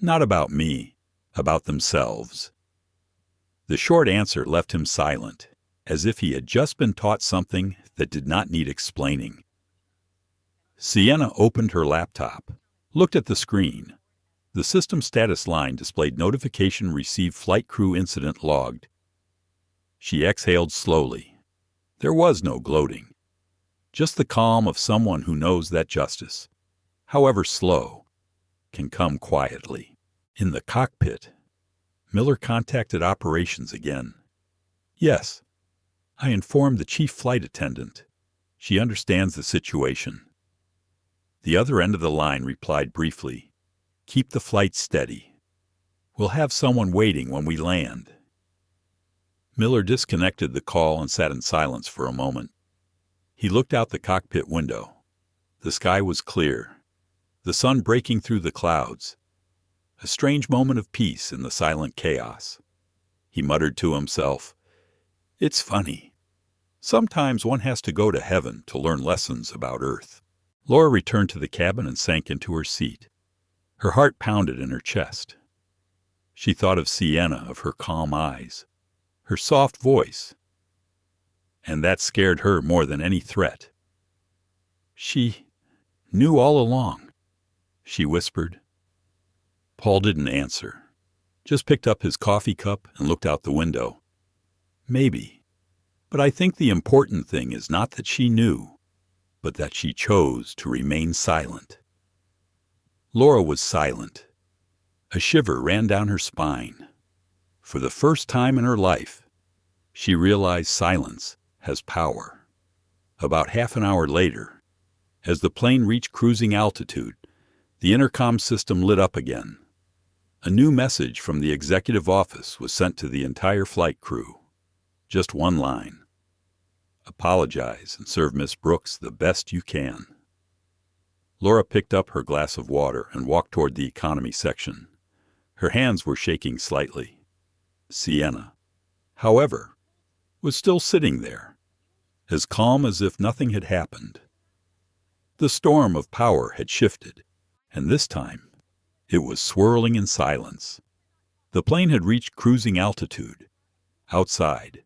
"Not about me, about themselves." The short answer left him silent, as if he had just been taught something that did not need explaining. Sienna opened her laptop, looked at the screen. The system status line displayed notification received flight crew incident logged. She exhaled slowly. There was no gloating, just the calm of someone who knows that justice, however slow, can come quietly. In the cockpit, Miller contacted operations again. "Yes, I informed the chief flight attendant. She understands the situation." The other end of the line replied briefly, "Keep the flight steady. We'll have someone waiting when we land." Miller disconnected the call and sat in silence for a moment. He looked out the cockpit window. The sky was clear, the sun breaking through the clouds. A strange moment of peace in the silent chaos. He muttered to himself, "It's funny. Sometimes one has to go to heaven to learn lessons about Earth." Laura returned to the cabin and sank into her seat. Her heart pounded in her chest. She thought of Sienna, of her calm eyes, her soft voice, and that scared her more than any threat. "She knew all along," she whispered. Paul didn't answer, just picked up his coffee cup and looked out the window. "Maybe, but I think the important thing is not that she knew, but that she chose to remain silent." Laura was silent. A shiver ran down her spine. For the first time in her life, she realized silence has power. About half an hour later, as the plane reached cruising altitude, the intercom system lit up again. A new message from the executive office was sent to the entire flight crew. Just one line. "Apologize and serve Miss Brooks the best you can." Laura picked up her glass of water and walked toward the economy section. Her hands were shaking slightly. Sienna, however, was still sitting there, as calm as if nothing had happened. The storm of power had shifted, and this time it was swirling in silence. The plane had reached cruising altitude. Outside,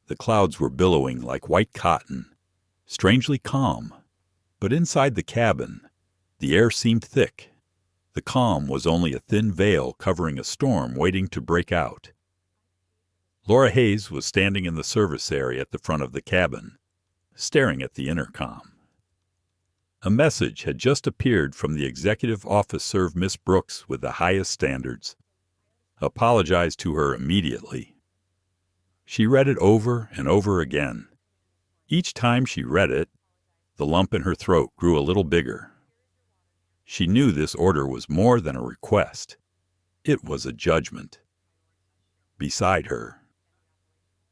the clouds were billowing like white cotton, strangely calm. But inside the cabin, the air seemed thick. The calm was only a thin veil covering a storm waiting to break out. Laura Hayes was standing in the service area at the front of the cabin, staring at the intercom. A message had just appeared from the executive office. Serve Miss Brooks with the highest standards. Apologize to her immediately. She read it over and over again. Each time she read it, the lump in her throat grew a little bigger. She knew this order was more than a request. It was a judgment. Beside her,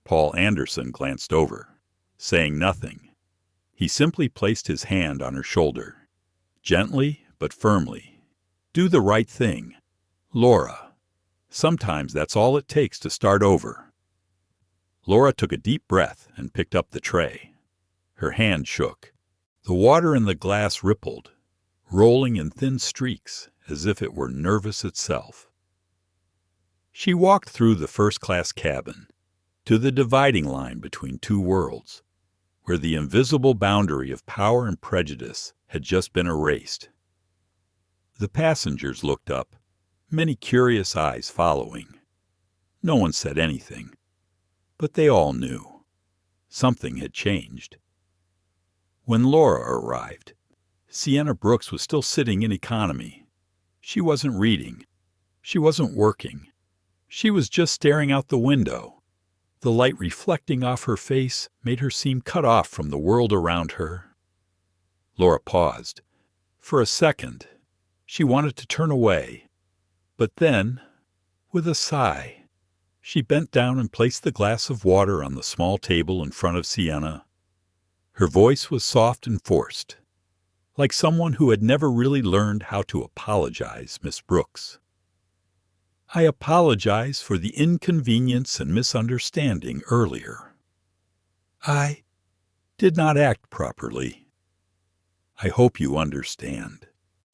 Paul Anderson glanced over, saying nothing. He simply placed his hand on her shoulder, gently but firmly. "Do the right thing, Laura. Sometimes that's all it takes to start over." Laura took a deep breath and picked up the tray. Her hand shook. The water in the glass rippled, rolling in thin streaks as if it were nervous itself. She walked through the first-class cabin to the dividing line between two worlds, where the invisible boundary of power and prejudice had just been erased. The passengers looked up, many curious eyes following. No one said anything, but they all knew. Something had changed. When Laura arrived, Sienna Brooks was still sitting in economy. She wasn't reading. She wasn't working. She was just staring out the window. The light reflecting off her face made her seem cut off from the world around her. Laura paused. For a second, she wanted to turn away. But then, with a sigh, she bent down and placed the glass of water on the small table in front of Sienna. Her voice was soft and forced, like someone who had never really learned how to apologize, Miss Brooks. I apologize for the inconvenience and misunderstanding earlier. I did not act properly. I hope you understand.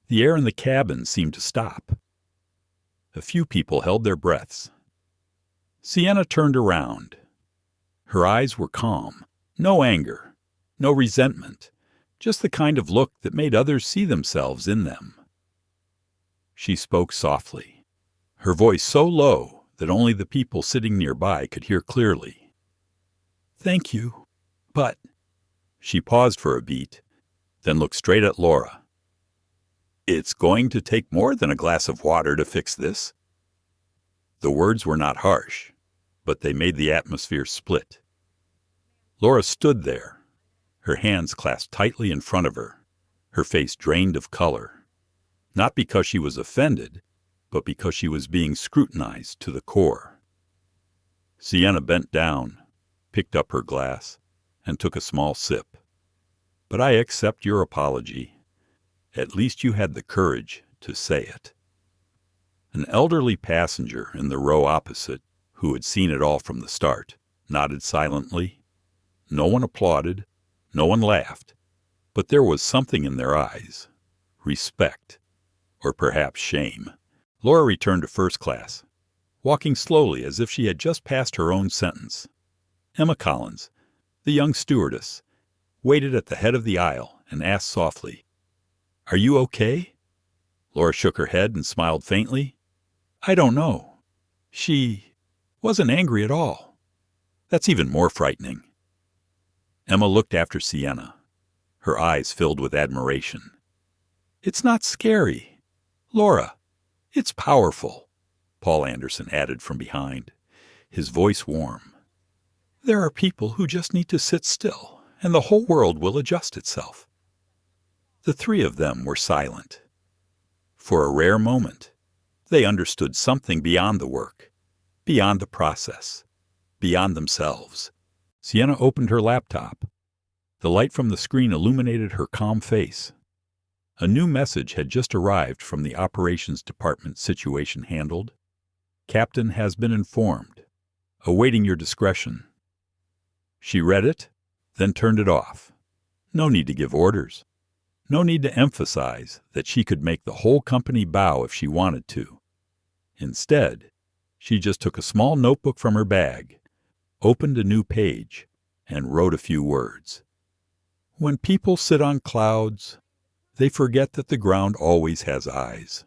The air in the cabin seemed to stop. A few people held their breaths. Sienna turned around. Her eyes were calm, no anger, no resentment, just the kind of look that made others see themselves in them. She spoke softly, her voice so low that only the people sitting nearby could hear clearly. "Thank you, but—" She paused for a beat, then looked straight at Laura. "It's going to take more than a glass of water to fix this." The words were not harsh, but they made the atmosphere split. Laura stood there, her hands clasped tightly in front of her, her face drained of color, not because she was offended, but because she was being scrutinized to the core. Sienna bent down, picked up her glass, and took a small sip. "But I accept your apology. At least you had the courage to say it." An elderly passenger in the row opposite, who had seen it all from the start, nodded silently. No one applauded, no one laughed, but there was something in their eyes. Respect, or perhaps shame. Laura returned to first class, walking slowly as if she had just passed her own sentence. Emma Collins, the young stewardess, waited at the head of the aisle and asked softly, "Are you okay?" Laura shook her head and smiled faintly. "I don't know. She wasn't angry at all. That's even more frightening." Emma looked after Sienna, her eyes filled with admiration. "It's not scary, Laura. It's powerful," Paul Anderson added from behind, his voice warm. "There are people who just need to sit still, and the whole world will adjust itself." The three of them were silent. For a rare moment, they understood something beyond the work, beyond the process, beyond themselves. Sienna opened her laptop. The light from the screen illuminated her calm face. A new message had just arrived from the operations department. Situation handled. Captain has been informed. Awaiting your discretion. She read it, then turned it off. No need to give orders. No need to emphasize that she could make the whole company bow if she wanted to. Instead, she just took a small notebook from her bag, opened a new page, and wrote a few words. "When people sit on clouds, they forget that the ground always has eyes."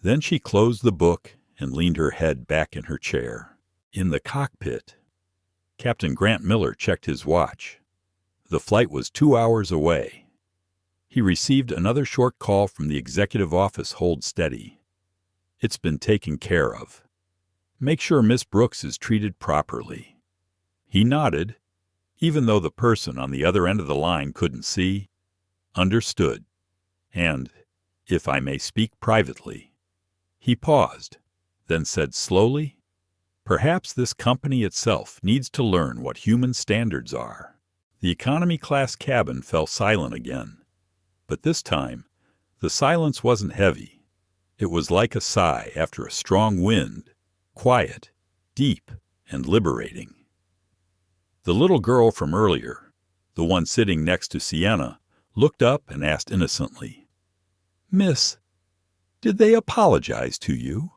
Then she closed the book and leaned her head back in her chair. In the cockpit, Captain Grant Miller checked his watch. The flight was 2 hours away. He received another short call from the executive office. "Hold steady. It's been taken care of. Make sure Miss Brooks is treated properly." He nodded, even though the person on the other end of the line couldn't see, understood, and, if I may speak privately, he paused, then said slowly, "Perhaps this company itself needs to learn what human standards are." The economy class cabin fell silent again, but this time the silence wasn't heavy. It was like a sigh after a strong wind, quiet, deep, and liberating. The little girl from earlier, the one sitting next to Sienna, looked up and asked innocently, "Miss, did they apologize to you?"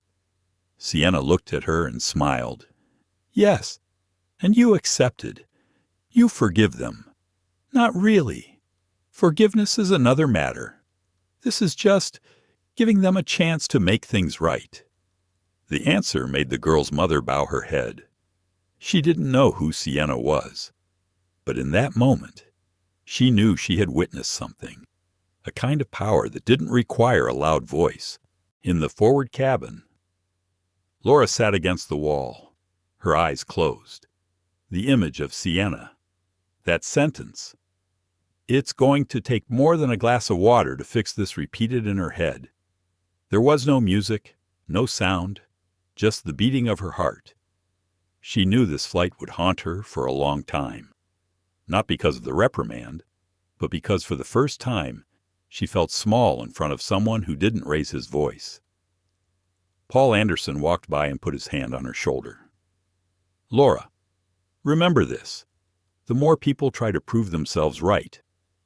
Sienna looked at her and smiled. "Yes, and you accepted. You forgive them." "Not really. Forgiveness is another matter. This is just giving them a chance to make things right." The answer made the girl's mother bow her head. She didn't know who Sienna was, but in that moment, she knew she had witnessed something, a kind of power that didn't require a loud voice. In the forward cabin, Laura sat against the wall, her eyes closed. The image of Sienna, that sentence, "It's going to take more than a glass of water to fix this," repeated in her head. There was no music, no sound, just the beating of her heart. She knew this flight would haunt her for a long time, not because of the reprimand, but because for the first time she felt small in front of someone who didn't raise his voice. Paul Anderson walked by and put his hand on her shoulder. "Laura, remember this. The more people try to prove themselves right,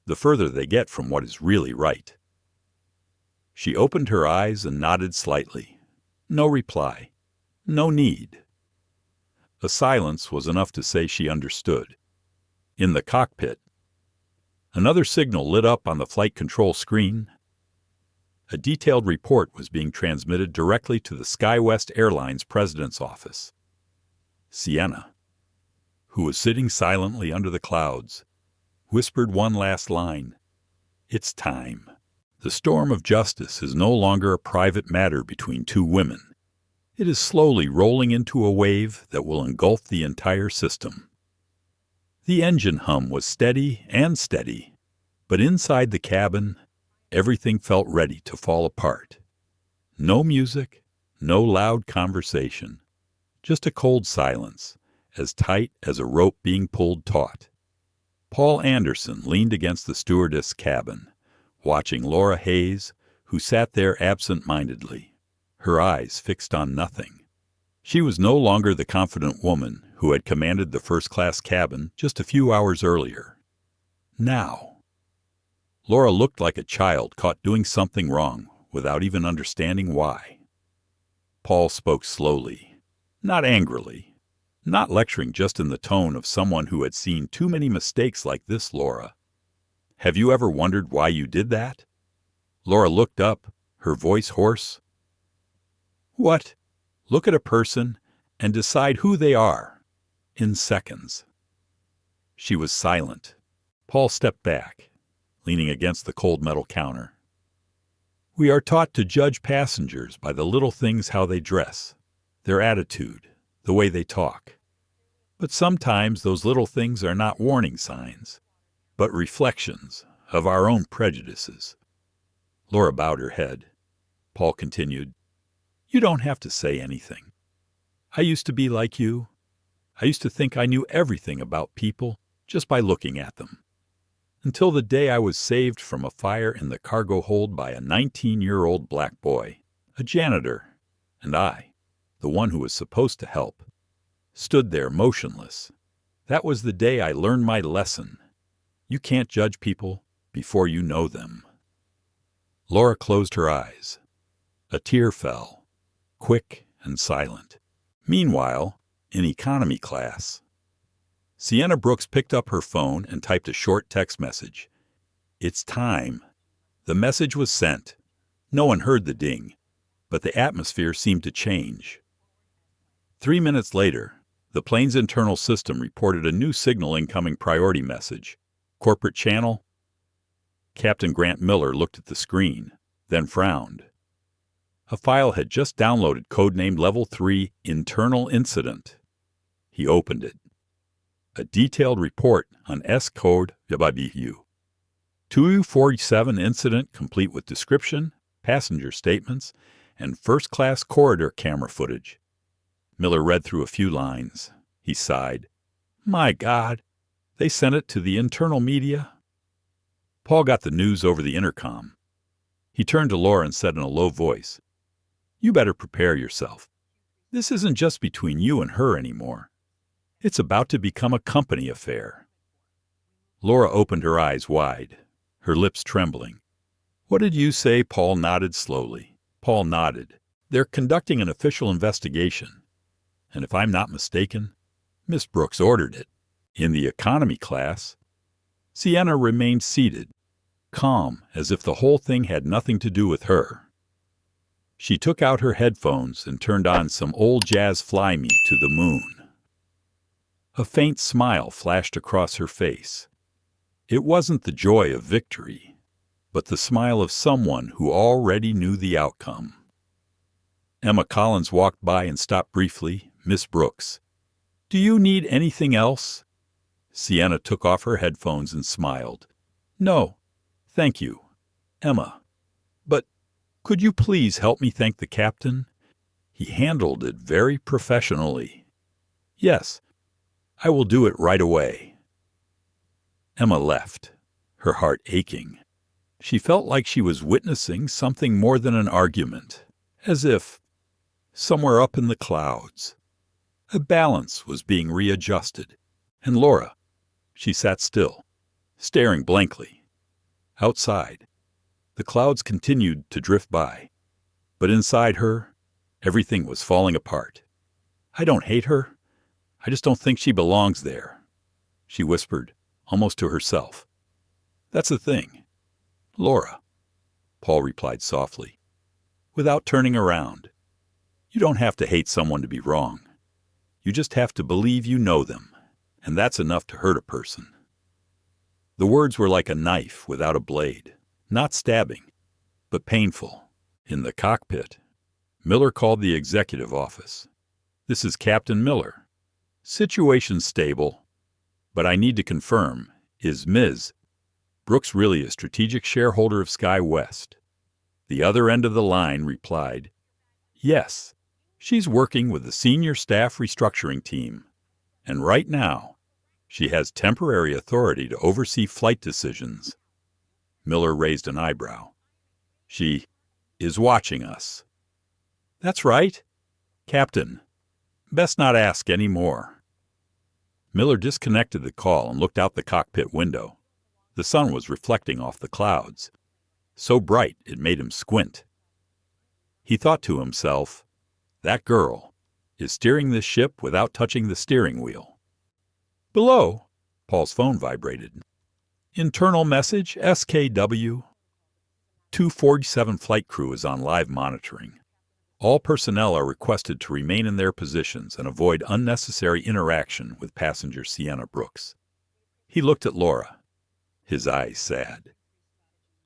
the further they get from what is really right." She opened her eyes and nodded slightly. No reply. No need. A silence was enough to say she understood. In the cockpit, another signal lit up on the flight control screen. A detailed report was being transmitted directly to the SkyWest Airlines president's office. Sienna, who was sitting silently under the clouds, whispered one last line. "It's time. The storm of justice is no longer a private matter between two women. It is slowly rolling into a wave that will engulf the entire system." The engine hum was steady and steady, but inside the cabin, everything felt ready to fall apart. No music, no loud conversation, just a cold silence, as tight as a rope being pulled taut. Paul Anderson leaned against the stewardess' cabin, watching Laura Hayes, who sat there absent-mindedly, her eyes fixed on nothing. She was no longer the confident woman who had commanded the first-class cabin just a few hours earlier. Now, Laura looked like a child caught doing something wrong without even understanding why. Paul spoke slowly, not angrily, not lecturing, just in the tone of someone who had seen too many mistakes like this. "Laura, have you ever wondered why you did that?" Laura looked up, her voice hoarse. "What? Look at a person and decide who they are in seconds." She was silent. Paul stepped back, leaning against the cold metal counter. "We are taught to judge passengers by the little things, how they dress, their attitude, the way they talk. But sometimes those little things are not warning signs, but reflections of our own prejudices." Laura bowed her head. Paul continued, "You don't have to say anything. I used to be like you. I used to think I knew everything about people just by looking at them. Until the day I was saved from a fire in the cargo hold by a 19-year-old black boy, a janitor, and I, the one who was supposed to help, stood there motionless. That was the day I learned my lesson. You can't judge people before you know them." Laura closed her eyes. A tear fell, quick and silent. Meanwhile, in economy class, Sienna Brooks picked up her phone and typed a short text message. "It's time." The message was sent. No one heard the ding, but the atmosphere seemed to change. 3 minutes later, the plane's internal system reported a new signal incoming priority message. "Corporate channel." Captain Grant Miller looked at the screen, then frowned. A file had just downloaded, codenamed Level 3 Internal Incident. He opened it. A detailed report on S-Code WBU. 247 incident, complete with description, passenger statements, and first-class corridor camera footage. Miller read through a few lines. He sighed. "My God, they sent it to the internal media." Paul got the news over the intercom. He turned to Laura and said in a low voice, "You better prepare yourself. This isn't just between you and her anymore. It's about to become a company affair." Laura opened her eyes wide, her lips trembling. What did you say? Paul nodded slowly. Paul nodded. They're conducting an official investigation. And if I'm not mistaken, Miss Brooks ordered it. In the economy class, Sienna remained seated, calm as if the whole thing had nothing to do with her. She took out her headphones and turned on some old jazz Fly Me to the Moon. A faint smile flashed across her face. It wasn't the joy of victory, but the smile of someone who already knew the outcome. Emma Collins walked by and stopped briefly. Miss Brooks, do you need anything else? Sienna took off her headphones and smiled. No, thank you, Emma. But could you please help me thank the captain? He handled it very professionally. Yes, I will do it right away. Emma left, her heart aching. She felt like she was witnessing something more than an argument, as if, somewhere up in the clouds, a balance was being readjusted. And Laura, she sat still, staring blankly. Outside, the clouds continued to drift by, but inside her, everything was falling apart. I don't hate her. I just don't think she belongs there, she whispered, almost to herself. That's the thing. Laura, Paul replied softly, without turning around. You don't have to hate someone to be wrong. You just have to believe you know them, and that's enough to hurt a person. The words were like a knife without a blade, not stabbing, but painful. In the cockpit, Miller called the executive office. This is Captain Miller. Situation stable, but I need to confirm, is Ms. Brooks really a strategic shareholder of SkyWest? The other end of the line replied, yes, she's working with the senior staff restructuring team, and right now, she has temporary authority to oversee flight decisions. Miller raised an eyebrow. She is watching us. That's right. Captain, best not ask any more. Miller disconnected the call and looked out the cockpit window. The sun was reflecting off the clouds, so bright it made him squint. He thought to himself, that girl is steering this ship without touching the steering wheel. Below, Paul's phone vibrated. Internal message, SKW. 247 flight crew is on live monitoring. All personnel are requested to remain in their positions and avoid unnecessary interaction with passenger Sienna Brooks. He looked at Laura, his eyes sad.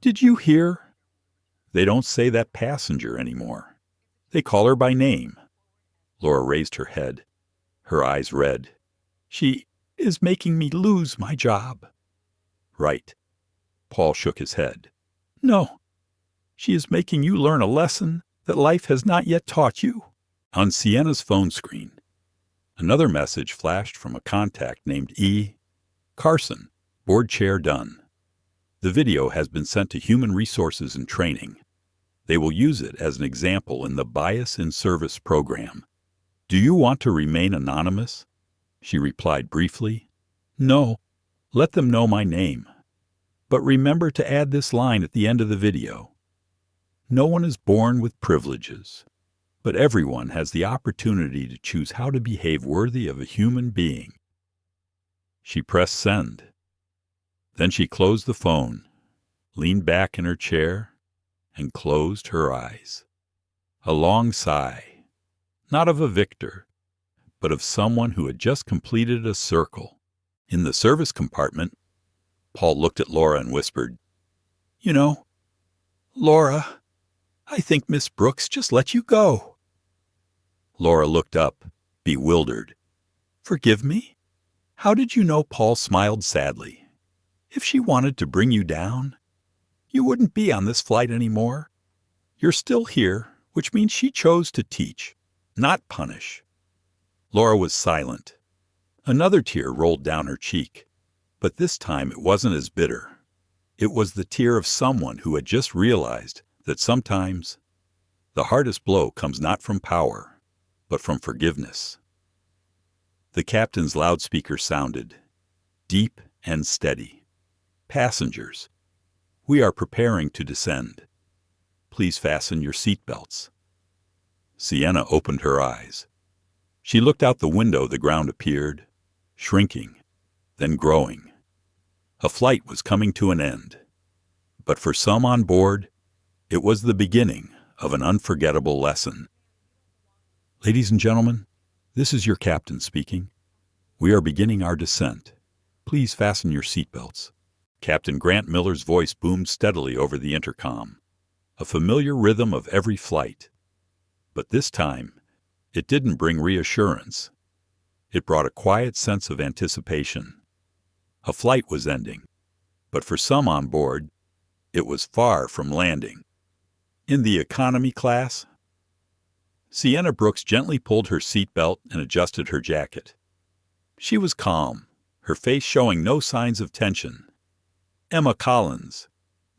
Did you hear? They don't say that passenger anymore. They call her by name. Laura raised her head, her eyes red. She is making me lose my job. Right. Paul shook his head. No. She is making you learn a lesson that life has not yet taught you. On Sienna's phone screen, another message flashed from a contact named E. Carson, board chair done. The video has been sent to Human Resources and Training. They will use it as an example in the Bias in Service program. Do you want to remain anonymous? She replied briefly. No, let them know my name. But remember to add this line at the end of the video. No one is born with privileges, but everyone has the opportunity to choose how to behave worthy of a human being. She pressed send. Then she closed the phone, leaned back in her chair, and closed her eyes. A long sigh, not of a victor, but of someone who had just completed a circle. In the service compartment, Paul looked at Laura and whispered, You know, Laura, I think Miss Brooks just let you go. Laura looked up, bewildered. Forgive me? How did you know? Paul smiled sadly. If she wanted to bring you down, you wouldn't be on this flight anymore. You're still here, which means she chose to teach, not punish. Laura was silent. Another tear rolled down her cheek, but this time it wasn't as bitter. It was the tear of someone who had just realized that sometimes the hardest blow comes not from power, but from forgiveness. The captain's loudspeaker sounded, deep and steady. Passengers, We are preparing to descend. Please fasten your seatbelts." Sienna opened her eyes. She looked out the window. The ground appeared, shrinking, then growing. A flight was coming to an end. But for some on board, it was the beginning of an unforgettable lesson. "Ladies and gentlemen, this is your captain speaking. We are beginning our descent. Please fasten your seatbelts." Captain Grant Miller's voice boomed steadily over the intercom, a familiar rhythm of every flight. But this time, it didn't bring reassurance. It brought a quiet sense of anticipation. A flight was ending, but for some on board, it was far from landing. In the economy class, Sienna Brooks gently pulled her seatbelt and adjusted her jacket. She was calm, her face showing no signs of tension. Emma Collins,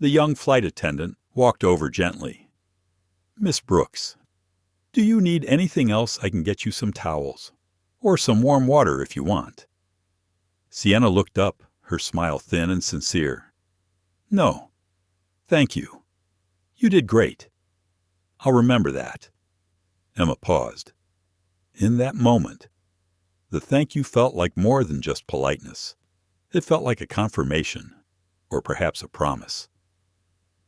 the young flight attendant, walked over gently. "Miss Brooks, do you need anything else? I can get you some towels, or some warm water if you want." Sienna looked up, her smile thin and sincere. "No, thank you. You did great. I'll remember that." Emma paused. In that moment, the thank you felt like more than just politeness. It felt like a confirmation, or perhaps a promise.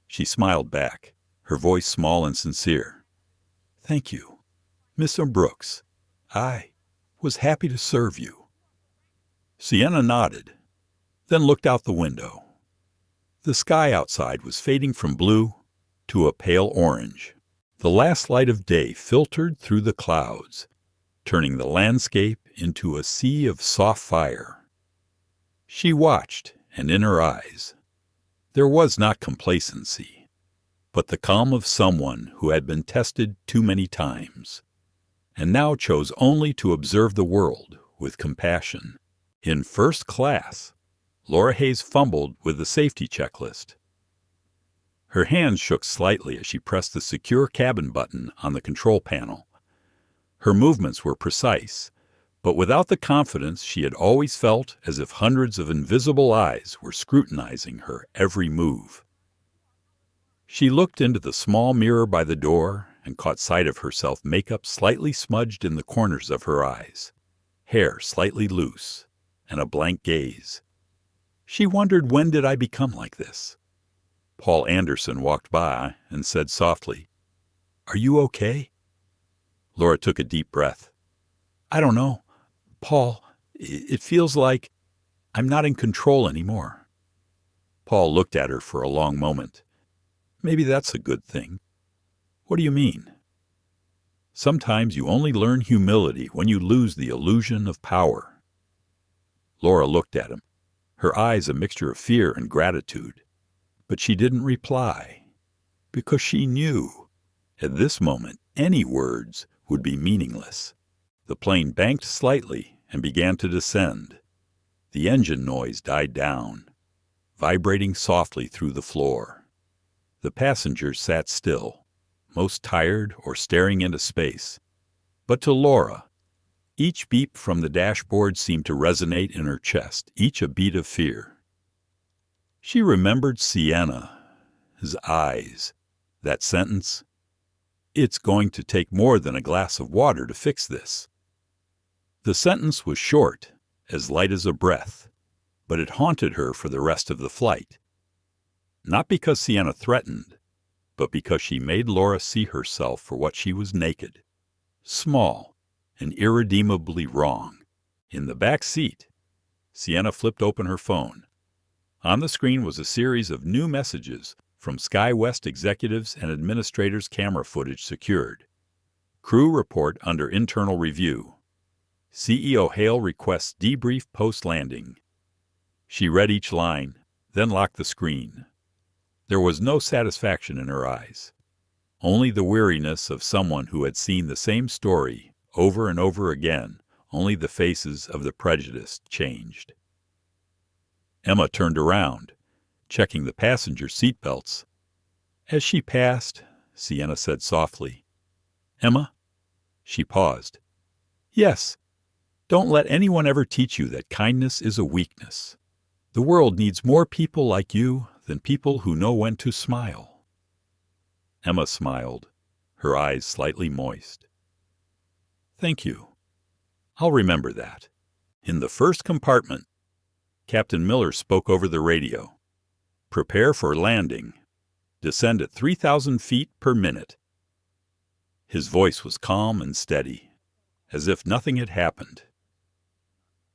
She smiled back, her voice small and sincere. "Thank you, Mr. Brooks. I was happy to serve you." Sienna nodded, then looked out the window. The sky outside was fading from blue to a pale orange. The last light of day filtered through the clouds, turning the landscape into a sea of soft fire. She watched, and in her eyes, there was not complacency, but the calm of someone who had been tested too many times, and now chose only to observe the world with compassion. In first class, Laura Hayes fumbled with the safety checklist. Her hands shook slightly as she pressed the secure cabin button on the control panel. Her movements were precise, but without the confidence she had always felt, as if hundreds of invisible eyes were scrutinizing her every move. She looked into the small mirror by the door and caught sight of herself, makeup slightly smudged in the corners of her eyes, hair slightly loose, and a blank gaze. She wondered, when did I become like this? Paul Anderson walked by and said softly, "Are you okay?" Laura took a deep breath. "I don't know. Paul, it feels like I'm not in control anymore." Paul looked at her for a long moment. "Maybe that's a good thing." "What do you mean?" "Sometimes you only learn humility when you lose the illusion of power." Laura looked at him, her eyes a mixture of fear and gratitude. But she didn't reply, because she knew, at this moment, any words would be meaningless. The plane banked slightly and began to descend. The engine noise died down, vibrating softly through the floor. The passengers sat still, most tired or staring into space. But to Laura, each beep from the dashboard seemed to resonate in her chest, each a beat of fear. She remembered Sienna's eyes, that sentence, "It's going to take more than a glass of water to fix this." The sentence was short, as light as a breath, but it haunted her for the rest of the flight. Not because Sienna threatened, but because she made Laura see herself for what she was: naked, small, and irredeemably wrong. In the back seat, Sienna flipped open her phone. On the screen was a series of new messages from SkyWest executives and administrators, camera footage secured. Crew report under internal review. CEO Hale requests debrief post-landing. She read each line, then locked the screen. There was no satisfaction in her eyes, only the weariness of someone who had seen the same story over and over again, only the faces of the prejudiced changed. Emma turned around, checking the passenger seatbelts. As she passed, Sienna said softly, "Emma?" She paused. "Yes. Don't let anyone ever teach you that kindness is a weakness. The world needs more people like you than people who know when to smile. Emma smiled, her eyes slightly moist. Thank you. I'll remember that. In the first compartment, Captain Miller spoke over the radio. Prepare for landing. Descend at 3,000 feet per minute. His voice was calm and steady, as if nothing had happened.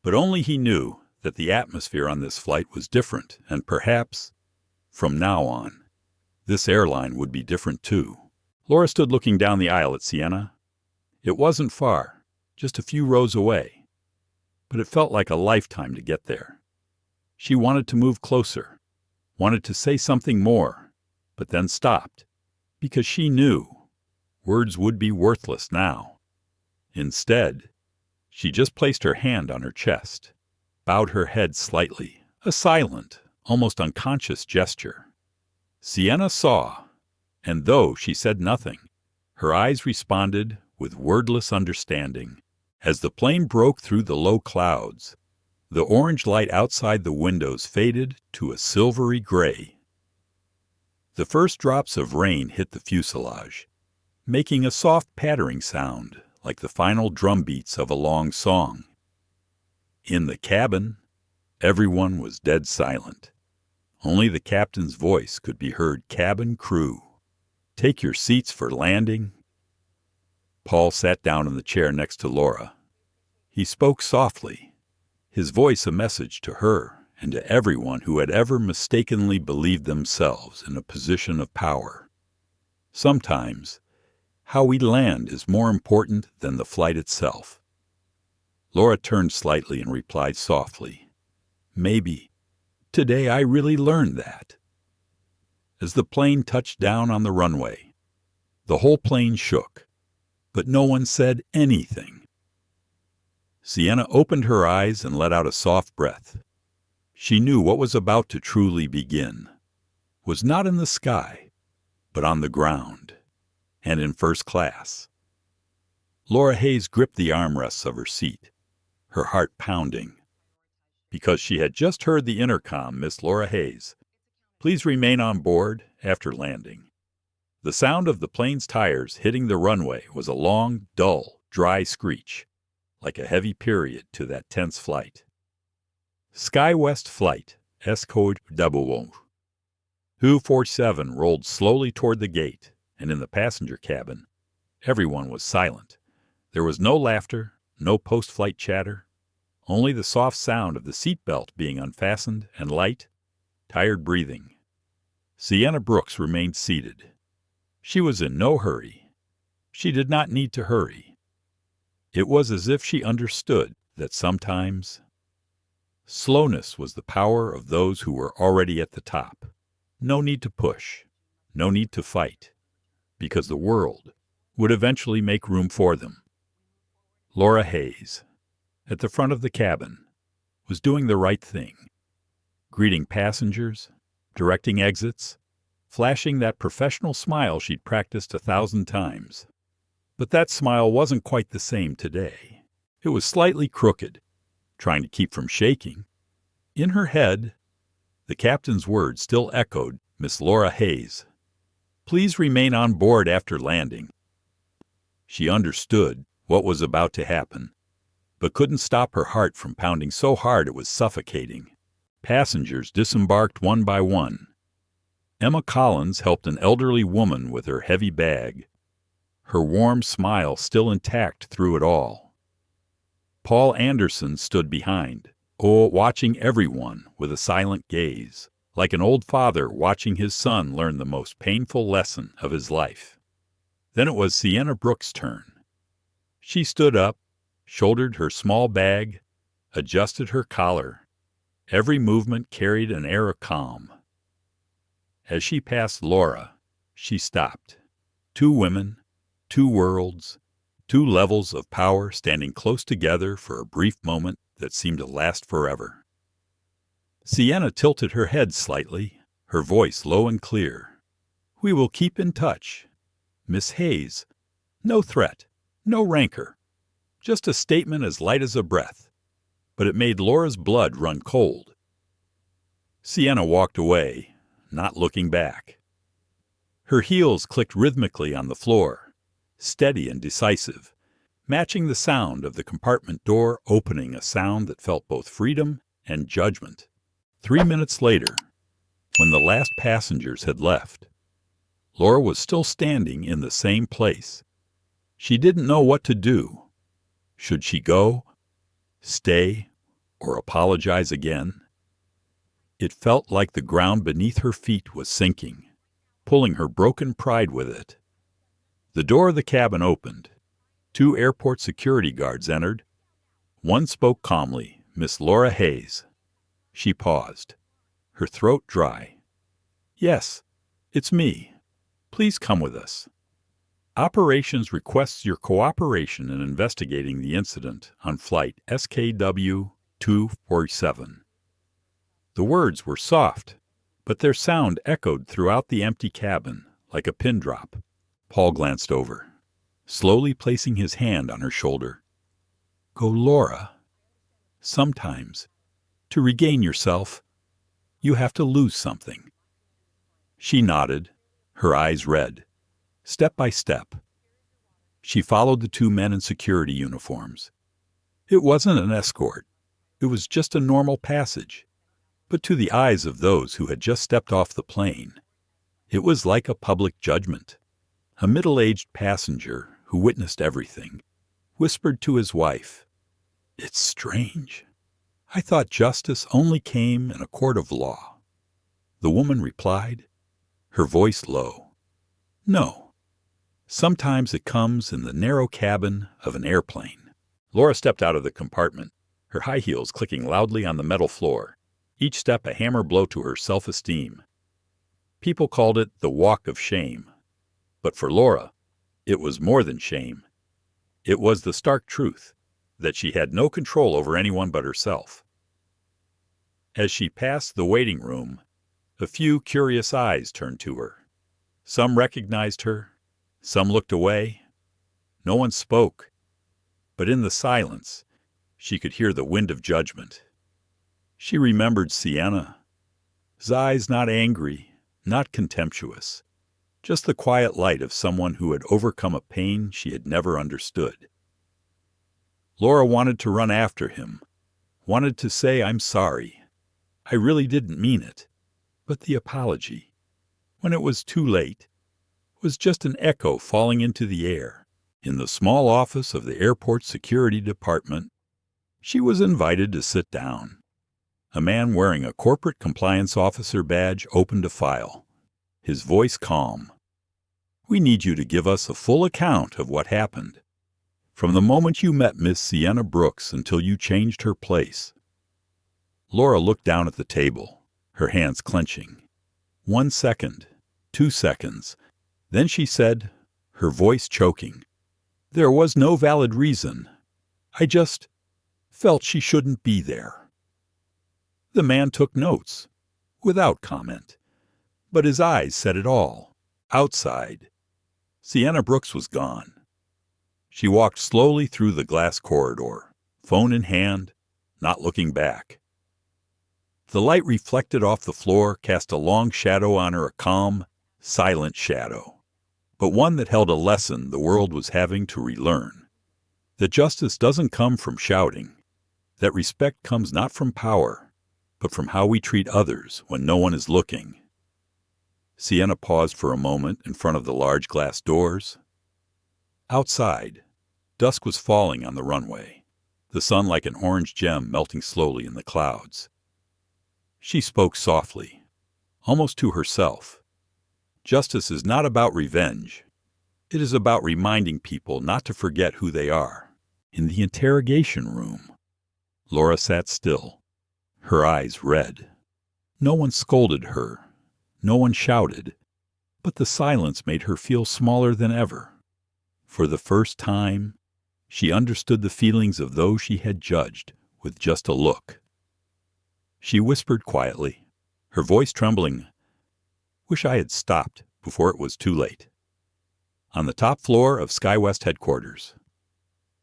But only he knew that the atmosphere on this flight was different, and perhaps, from now on, this airline would be different too. Laura stood looking down the aisle at Sienna. It wasn't far, just a few rows away, but it felt like a lifetime to get there. She wanted to move closer, wanted to say something more, but then stopped, because she knew words would be worthless now. Instead, she just placed her hand on her chest, bowed her head slightly, a silent, almost unconscious gesture. Sienna saw, and though she said nothing, her eyes responded with wordless understanding. As the plane broke through the low clouds, the orange light outside the windows faded to a silvery gray. The first drops of rain hit the fuselage, making a soft pattering sound like the final drum beats of a long song. In the cabin, everyone was dead silent. Only the captain's voice could be heard. Cabin crew, take your seats for landing. Paul sat down in the chair next to Laura. He spoke softly, his voice a message to her and to everyone who had ever mistakenly believed themselves in a position of power. Sometimes, how we land is more important than the flight itself. Laura turned slightly and replied softly, Maybe. Today I really learned that. As the plane touched down on the runway, the whole plane shook, but no one said anything. Sienna opened her eyes and let out a soft breath. She knew what was about to truly begin was not in the sky, but on the ground, and in first class. Laura Hayes gripped the armrests of her seat, her heart pounding, because she had just heard the intercom. Miss Laura Hayes, please remain on board after landing. The sound of the plane's tires hitting the runway was a long, dull, dry screech, like a heavy period to that tense flight. SkyWest Flight, S-Code 247 rolled slowly toward the gate, and in the passenger cabin, everyone was silent. There was no laughter, no post-flight chatter, only the soft sound of the seatbelt being unfastened and light, tired breathing. Sienna Brooks remained seated. She was in no hurry. She did not need to hurry. It was as if she understood that sometimes slowness was the power of those who were already at the top. No need to push, no need to fight, because the world would eventually make room for them. Laura Hayes, at the front of the cabin, was doing the right thing, greeting passengers, directing exits, flashing that professional smile she'd practiced 1,000 times. But that smile wasn't quite the same today. It was slightly crooked, trying to keep from shaking. In her head, the captain's words still echoed, Miss Laura Hayes, please remain on board after landing. She understood what was about to happen, but couldn't stop her heart from pounding so hard it was suffocating. Passengers disembarked one by one. Emma Collins helped an elderly woman with her heavy bag, her warm smile still intact through it all. Paul Anderson stood behind, watching everyone with a silent gaze, like an old father watching his son learn the most painful lesson of his life. Then it was Sienna Brooks' turn. She stood up, shouldered her small bag, adjusted her collar. Every movement carried an air of calm. As she passed Laura, she stopped. Two women, two worlds, two levels of power standing close together for a brief moment that seemed to last forever. Sienna tilted her head slightly, her voice low and clear. We will keep in touch. Miss Hayes, no threat, no rancor, just a statement as light as a breath. But it made Laura's blood run cold. Sienna walked away, not looking back. Her heels clicked rhythmically on the floor, steady and decisive, matching the sound of the compartment door opening, a sound that felt both freedom and judgment. 3 minutes later, when the last passengers had left, Laura was still standing in the same place. She didn't know what to do. Should she go, stay, or apologize again? It felt like the ground beneath her feet was sinking, pulling her broken pride with it. The door of the cabin opened. 2 airport security guards entered. One spoke calmly, "Miss Laura Hayes." She paused, her throat dry. "Yes, it's me. Please come with us. Operations requests your cooperation in investigating the incident on flight SKW 247. The words were soft, but their sound echoed throughout the empty cabin like a pin drop. Paul glanced over, slowly placing his hand on her shoulder. "Go, Laura. Sometimes, to regain yourself, you have to lose something." She nodded, her eyes red. Step by step, she followed the 2 men in security uniforms. It wasn't an escort. It was just a normal passage. But to the eyes of those who had just stepped off the plane, it was like a public judgment. A middle-aged passenger who witnessed everything whispered to his wife, "It's strange. I thought justice only came in a court of law." The woman replied, her voice low, "No. Sometimes it comes in the narrow cabin of an airplane." Laura stepped out of the compartment, her high heels clicking loudly on the metal floor, each step a hammer blow to her self-esteem. People called it the walk of shame. But for Laura, it was more than shame. It was the stark truth that she had no control over anyone but herself. As she passed the waiting room, a few curious eyes turned to her. Some recognized her, some looked away. No one spoke, but in the silence, she could hear the wind of judgment. She remembered Sienna's eyes, not angry, not contemptuous, just the quiet light of someone who had overcome a pain she had never understood. Laura wanted to run after him, wanted to say, "I'm sorry. I really didn't mean it." But the apology, when it was too late, was just an echo falling into the air. In the small office of the airport security department, she was invited to sit down. A man wearing a corporate compliance officer badge opened a file, his voice calm. "We need you to give us a full account of what happened, from the moment you met Miss Sienna Brooks until you changed her place." Laura looked down at the table, her hands clenching. 1 second, 2 seconds. Then she said, her voice choking, "There was no valid reason. I just felt she shouldn't be there." The man took notes, without comment, but his eyes said it all. Outside, Sienna Brooks was gone. She walked slowly through the glass corridor, phone in hand, not looking back. The light reflected off the floor cast a long shadow on her, a calm, silent shadow, but one that held a lesson the world was having to relearn. That justice doesn't come from shouting, that respect comes not from power, but from how we treat others when no one is looking. Sienna paused for a moment in front of the large glass doors. Outside, dusk was falling on the runway, the sun like an orange gem melting slowly in the clouds. She spoke softly, almost to herself. Justice is not about revenge. It is about reminding people not to forget who they are. In the interrogation room, Laura sat still, her eyes red. No one scolded her. No one shouted. But the silence made her feel smaller than ever. For the first time, she understood the feelings of those she had judged with just a look. She whispered quietly, her voice trembling, "Wish I had stopped before it was too late." On the top floor of SkyWest headquarters,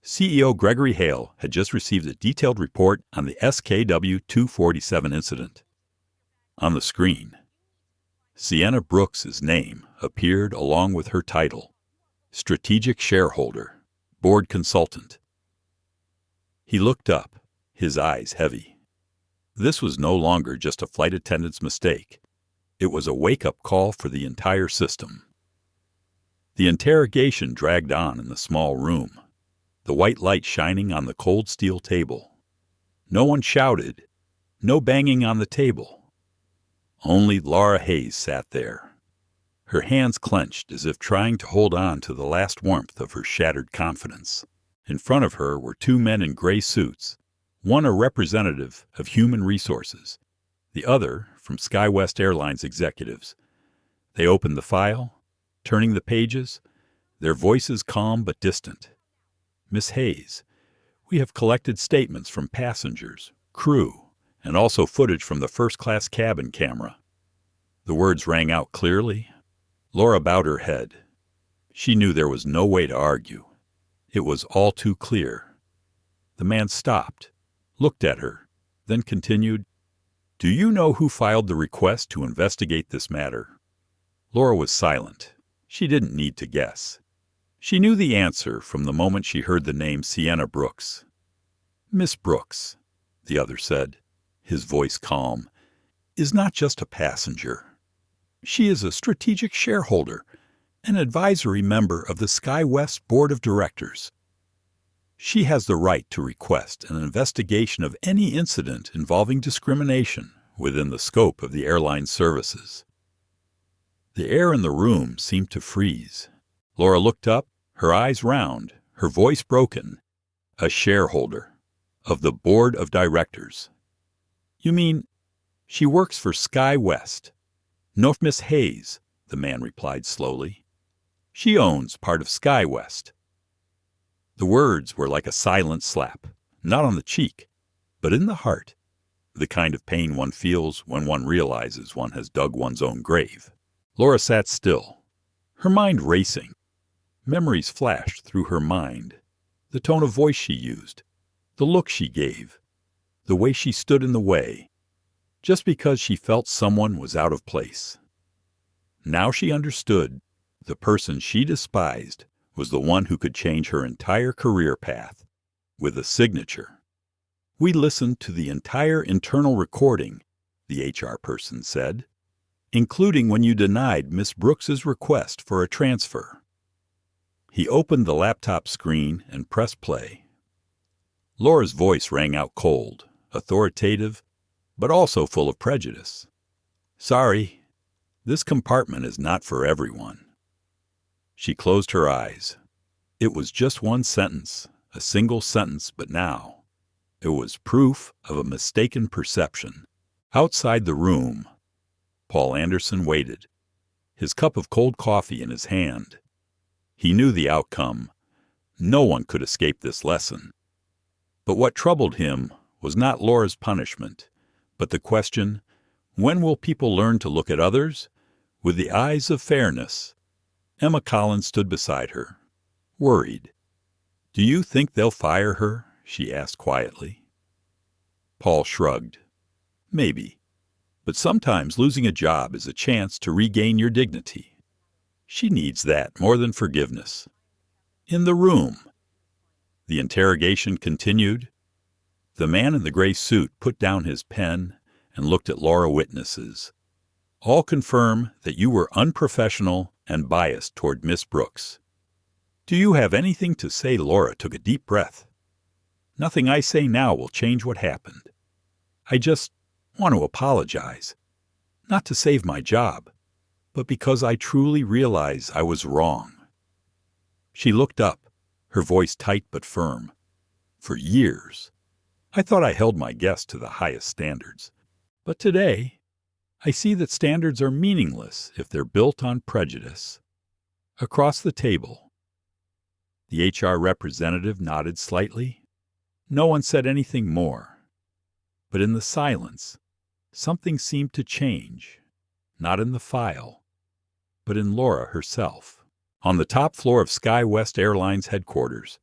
CEO Gregory Hale had just received a detailed report on the SKW 247 incident. On the screen, Sienna Brooks's name appeared along with her title: strategic shareholder, board consultant. He looked up, his eyes heavy. This was no longer just a flight attendant's mistake. It was a wake-up call for the entire system. The interrogation dragged on in the small room, the white light shining on the cold steel table. No one shouted, no banging on the table. Only Laura Hayes sat there, her hands clenched as if trying to hold on to the last warmth of her shattered confidence. In front of her were two men in gray suits, one a representative of human resources, the other from SkyWest Airlines executives. They opened the file, turning the pages, their voices calm but distant. "Miss Hayes, we have collected statements from passengers, crew, and also footage from the first-class cabin camera." The words rang out clearly. Laura bowed her head. She knew there was no way to argue. It was all too clear. The man stopped, looked at her, then continued, "Do you know who filed the request to investigate this matter?" Laura was silent. She didn't need to guess. She knew the answer from the moment she heard the name Sienna Brooks. "Miss Brooks," the other said, his voice calm, "is not just a passenger. She is a strategic shareholder, an advisory member of the SkyWest Board of Directors. She has the right to request an investigation of any incident involving discrimination within the scope of the airline's services." The air in the room seemed to freeze. Laura looked up, her eyes round, her voice broken. "A shareholder of the Board of Directors. You mean she works for SkyWest?" "No, Miss Hayes," the man replied slowly. "She owns part of SkyWest." The words were like a silent slap, not on the cheek, but in the heart, the kind of pain one feels when one realizes one has dug one's own grave. Laura sat still, her mind racing. Memories flashed through her mind, the tone of voice she used, the look she gave, the way she stood in the way, just because she felt someone was out of place. Now she understood the person she despised was the one who could change her entire career path, with a signature. "We listened to the entire internal recording," the HR person said, "including when you denied Miss Brooks's request for a transfer." He opened the laptop screen and pressed play. Laura's voice rang out cold, authoritative, but also full of prejudice. "Sorry, this compartment is not for everyone." She closed her eyes. It was just one sentence, a single sentence, but now it was proof of a mistaken perception. Outside the room, Paul Anderson waited, his cup of cold coffee in his hand. He knew the outcome. No one could escape this lesson. But what troubled him was not Laura's punishment, but the question, when will people learn to look at others with the eyes of fairness? Emma Collins stood beside her, worried. "Do you think they'll fire her?" she asked quietly. Paul shrugged. "Maybe. But sometimes losing a job is a chance to regain your dignity. She needs that more than forgiveness." In the room, the interrogation continued. The man in the gray suit put down his pen and looked at Laura witnesses. "All confirm that you were unprofessional and biased toward Miss Brooks. Do you have anything to say?" Laura took a deep breath. "Nothing I say now will change what happened. I just want to apologize, not to save my job, but because I truly realize I was wrong." She looked up, her voice tight but firm. "For years, I thought I held my guests to the highest standards. But today, I see that standards are meaningless if they're built on prejudice." Across the table, the HR representative nodded slightly. No one said anything more. But in the silence, something seemed to change, not in the file, but in Laura herself. On the top floor of SkyWest Airlines headquarters,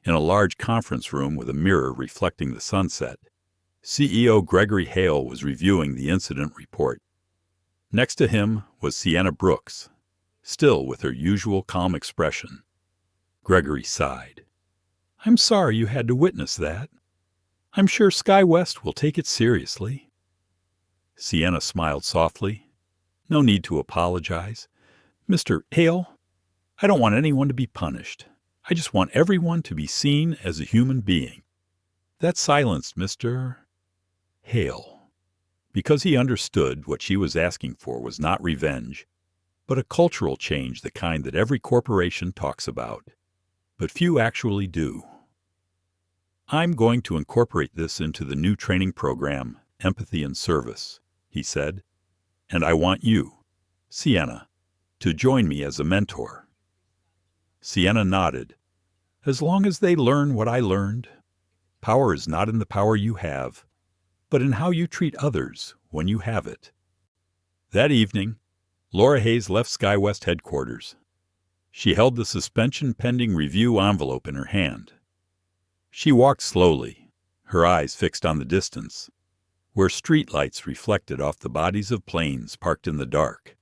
in a large conference room with a mirror reflecting the sunset, CEO Gregory Hale was reviewing the incident report. Next to him was Sienna Brooks, still with her usual calm expression. Gregory sighed. "I'm sorry you had to witness that. I'm sure Sky West will take it seriously." Sienna smiled softly. "No need to apologize. Mr. Hale, I don't want anyone to be punished. I just want everyone to be seen as a human being." That silenced Mr. Hale, because he understood what she was asking for was not revenge, but a cultural change, the kind that every corporation talks about, but few actually do. "I'm going to incorporate this into the new training program, Empathy and Service," he said, "and I want you, Sienna, to join me as a mentor." Sienna nodded. "As long as they learn what I learned. Power is not in the power you have, but in how you treat others when you have it." That evening, Laura Hayes left SkyWest headquarters. She held the suspension pending review envelope in her hand. She walked slowly, her eyes fixed on the distance, where streetlights reflected off the bodies of planes parked in the dark.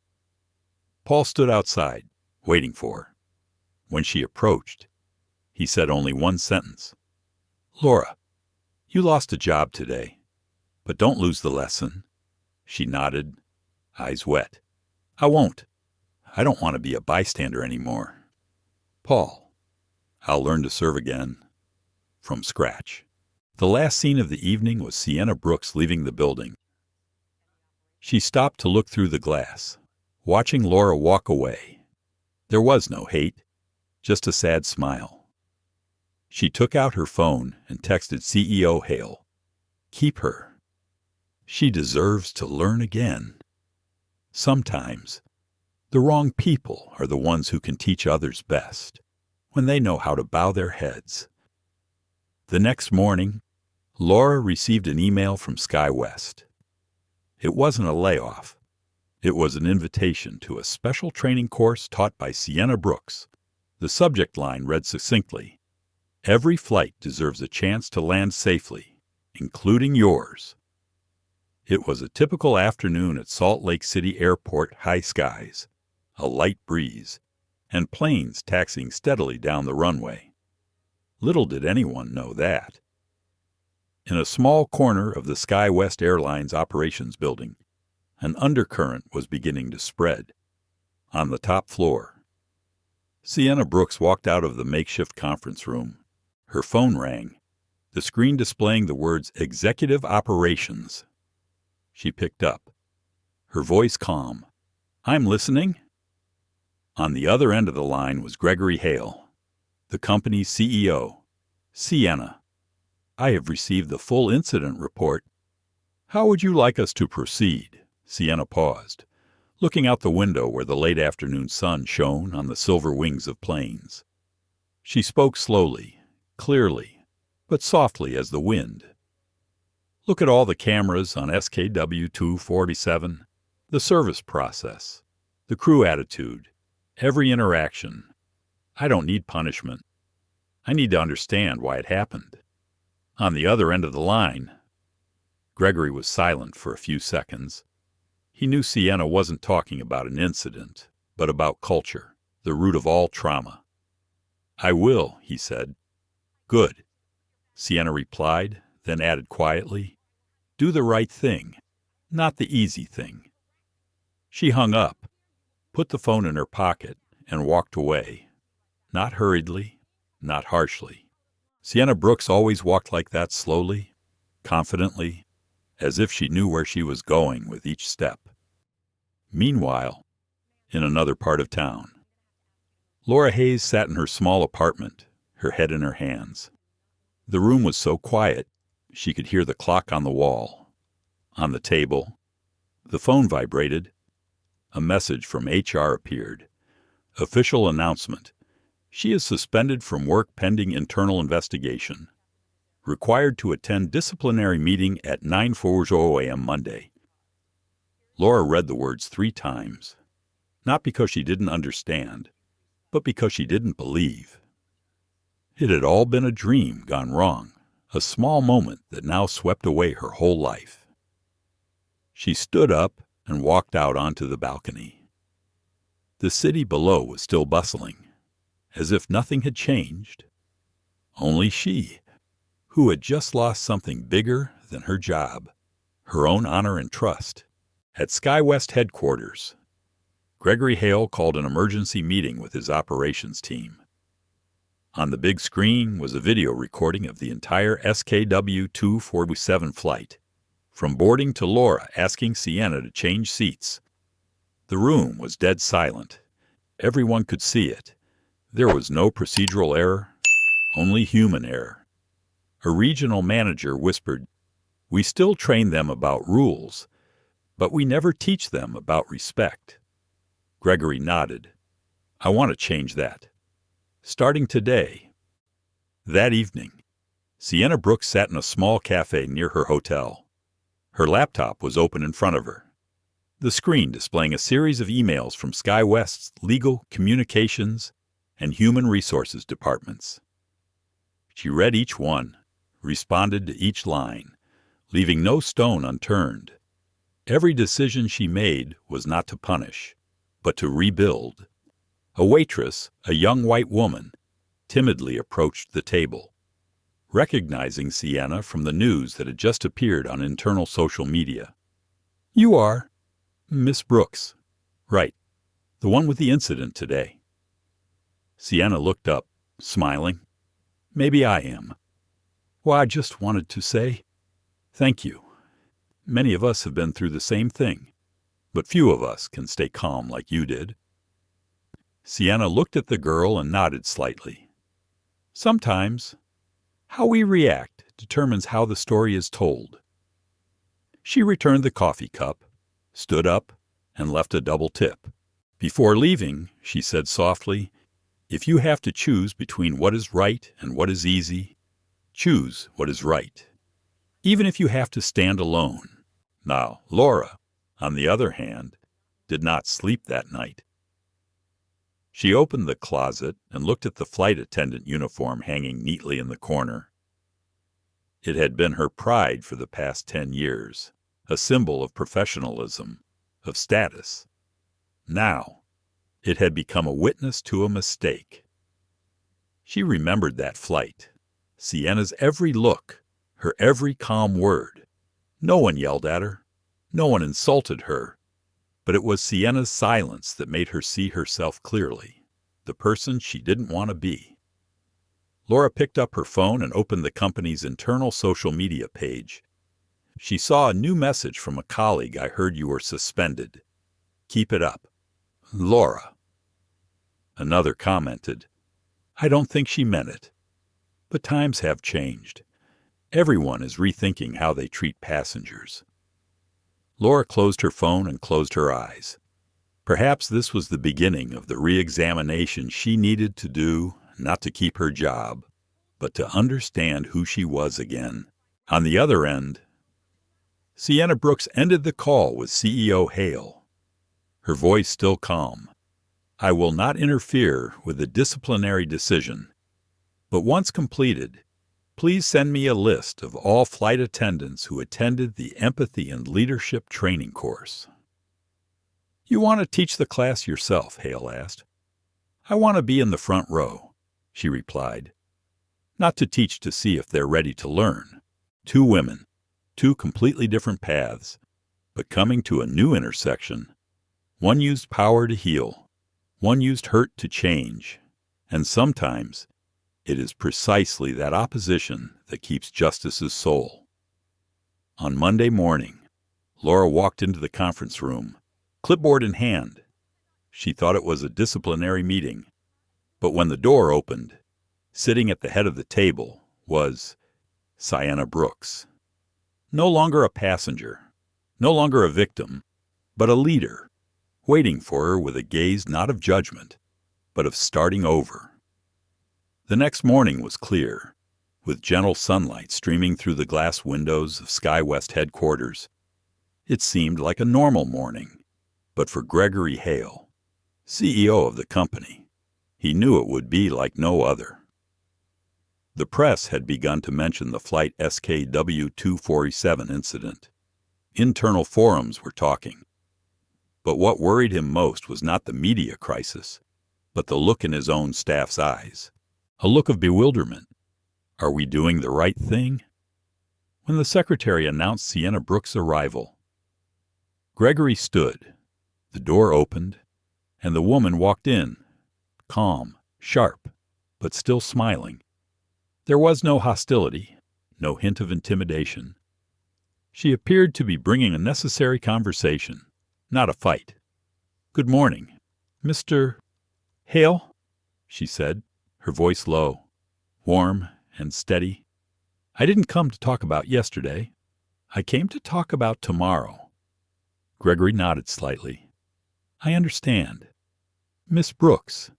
Paul stood outside, waiting for her. When she approached, he said only one sentence. "Laura, you lost a job today, but don't lose the lesson." She nodded, eyes wet. "I won't. I don't want to be a bystander anymore. Paul, I'll learn to serve again, from scratch." The last scene of the evening was Sienna Brooks leaving the building. She stopped to look through the glass, watching Laura walk away. There was no hate, just a sad smile. She took out her phone and texted CEO Hale. "Keep her. She deserves to learn again." Sometimes, the wrong people are the ones who can teach others best, when they know how to bow their heads. The next morning, Laura received an email from SkyWest. It wasn't a layoff. It was an invitation to a special training course taught by Sienna Brooks. The subject line read succinctly, "Every flight deserves a chance to land safely, including yours." It was a typical afternoon at Salt Lake City Airport, high skies, a light breeze, and planes taxiing steadily down the runway. Little did anyone know that. In a small corner of the SkyWest Airlines operations building, an undercurrent was beginning to spread. On the top floor, Sienna Brooks walked out of the makeshift conference room. Her phone rang, the screen displaying the words "Executive Operations." She picked up, her voice calm. "I'm listening." On the other end of the line was Gregory Hale, the company's CEO. "Sienna, I have received the full incident report. How would you like us to proceed?" Sienna paused, looking out the window where the late afternoon sun shone on the silver wings of planes. She spoke slowly, clearly, but softly as the wind. "Look at all the cameras on SKW 247, the service process, the crew attitude, every interaction. I don't need punishment. I need to understand why it happened." On the other end of the line, Gregory was silent for a few seconds. He knew Sienna wasn't talking about an incident, but about culture, the root of all trauma. "I will," he said. "Good," Sienna replied, then added quietly, "Do the right thing, not the easy thing." She hung up, put the phone in her pocket, and walked away, not hurriedly, not harshly. Sienna Brooks always walked like that, slowly, confidently, as if she knew where she was going with each step. Meanwhile, in another part of town, Laura Hayes sat in her small apartment, her head in her hands. The room was so quiet, she could hear the clock on the wall. On the table, the phone vibrated. A message from HR appeared. Official announcement. She is suspended from work pending internal investigation. Required to attend disciplinary meeting at 9:40 a.m. Monday. Laura read the words 3 times, not because she didn't understand, but because she didn't believe. It had all been a dream gone wrong, a small moment that now swept away her whole life. She stood up and walked out onto the balcony. The city below was still bustling, as if nothing had changed. Only she, who had just lost something bigger than her job, her own honor and trust. At SkyWest headquarters, Gregory Hale called an emergency meeting with his operations team. On the big screen was a video recording of the entire SKW-247 flight, from boarding to Laura asking Sienna to change seats. The room was dead silent. Everyone could see it. There was no procedural error, only human error. A regional manager whispered, "We still train them about rules, but we never teach them about respect." Gregory nodded. "I want to change that. Starting today." That evening, Sienna Brooks sat in a small cafe near her hotel. Her laptop was open in front of her, the screen displaying a series of emails from SkyWest's legal, communications, and human resources departments. She read each one, responded to each line, leaving no stone unturned. Every decision she made was not to punish, but to rebuild. A waitress, a young white woman, timidly approached the table. Recognizing Sienna from the news that had just appeared on internal social media. "You are Miss Brooks." "Right. The one with the incident today." Sienna looked up, smiling. "Maybe I am. Well, I just wanted to say thank you. Many of us have been through the same thing, but few of us can stay calm like you did." Sienna looked at the girl and nodded slightly. "Sometimes, how we react determines how the story is told." She returned the coffee cup, stood up, and left a double tip. Before leaving, she said softly, "If you have to choose between what is right and what is easy, choose what is right, even if you have to stand alone." Now, Laura, on the other hand, did not sleep that night. She opened the closet and looked at the flight attendant uniform hanging neatly in the corner. It had been her pride for the past 10 years, a symbol of professionalism, of status. Now, it had become a witness to a mistake. She remembered that flight, Sienna's every look, her every calm word. No one yelled at her, no one insulted her, but it was Sienna's silence that made her see herself clearly, the person she didn't want to be. Laura picked up her phone and opened the company's internal social media page. She saw a new message from a colleague. "I heard you were suspended. Keep it up. Laura." Another commented, "I don't think she meant it. But times have changed. Everyone is rethinking how they treat passengers." Laura closed her phone and closed her eyes. Perhaps this was the beginning of the re-examination she needed to do, not to keep her job, but to understand who she was again. On the other end, Sienna Brooks ended the call with CEO Hale, her voice still calm. "I will not interfere with the disciplinary decision, but once completed, please send me a list of all flight attendants who attended the Empathy and Leadership training course." "You want to teach the class yourself?" Hale asked. "I want to be in the front row," she replied. "Not to teach to see if they're ready to learn." Two women, two completely different paths, but coming to a new intersection. One used power to heal, one used hurt to change, and sometimes it is precisely that opposition that keeps justice's soul. On Monday morning, Laura walked into the conference room, clipboard in hand. She thought it was a disciplinary meeting, but when the door opened, sitting at the head of the table was Sienna Brooks. No longer a passenger, no longer a victim, but a leader, waiting for her with a gaze not of judgment, but of starting over. The next morning was clear, with gentle sunlight streaming through the glass windows of SkyWest headquarters. It seemed like a normal morning, but for Gregory Hale, CEO of the company, he knew it would be like no other. The press had begun to mention the flight SKW-247 incident. Internal forums were talking. But what worried him most was not the media crisis, but the look in his own staff's eyes. A look of bewilderment. Are we doing the right thing? When the secretary announced Sienna Brooks' arrival, Gregory stood. The door opened, and the woman walked in, calm, sharp, but still smiling. There was no hostility, no hint of intimidation. She appeared to be bringing a necessary conversation, not a fight. "Good morning, Mr. Hale," she said, her voice low, warm and steady. "I didn't come to talk about yesterday. I came to talk about tomorrow." Gregory nodded slightly. "I understand. Miss Brooks.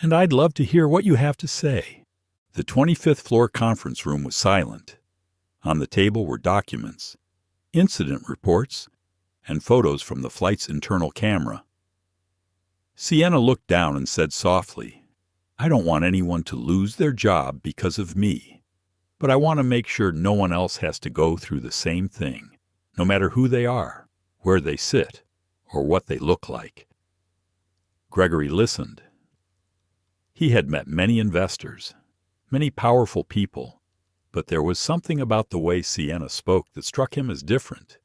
And I'd love to hear what you have to say." The 25th floor conference room was silent. On the table were documents, incident reports, and photos from the flight's internal camera. Sienna looked down and said softly, "I don't want anyone to lose their job because of me, but I want to make sure no one else has to go through the same thing, no matter who they are, where they sit, or what they look like." Gregory listened. He had met many investors, many powerful people, but there was something about the way Sienna spoke that struck him as different.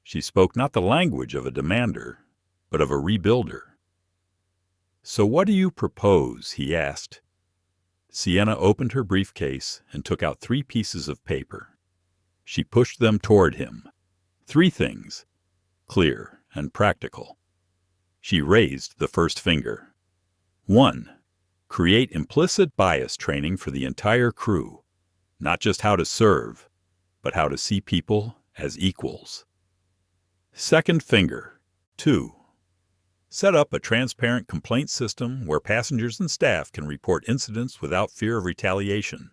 She spoke not the language of a demander, but of a rebuilder. "So what do you propose?" he asked. Sienna opened her briefcase and took out 3 pieces of paper. She pushed them toward him. 3 things, clear and practical. She raised the first finger. 1. Create implicit bias training for the entire crew, not just how to serve, but how to see people as equals. Second finger. 2. Set up a transparent complaint system where passengers and staff can report incidents without fear of retaliation.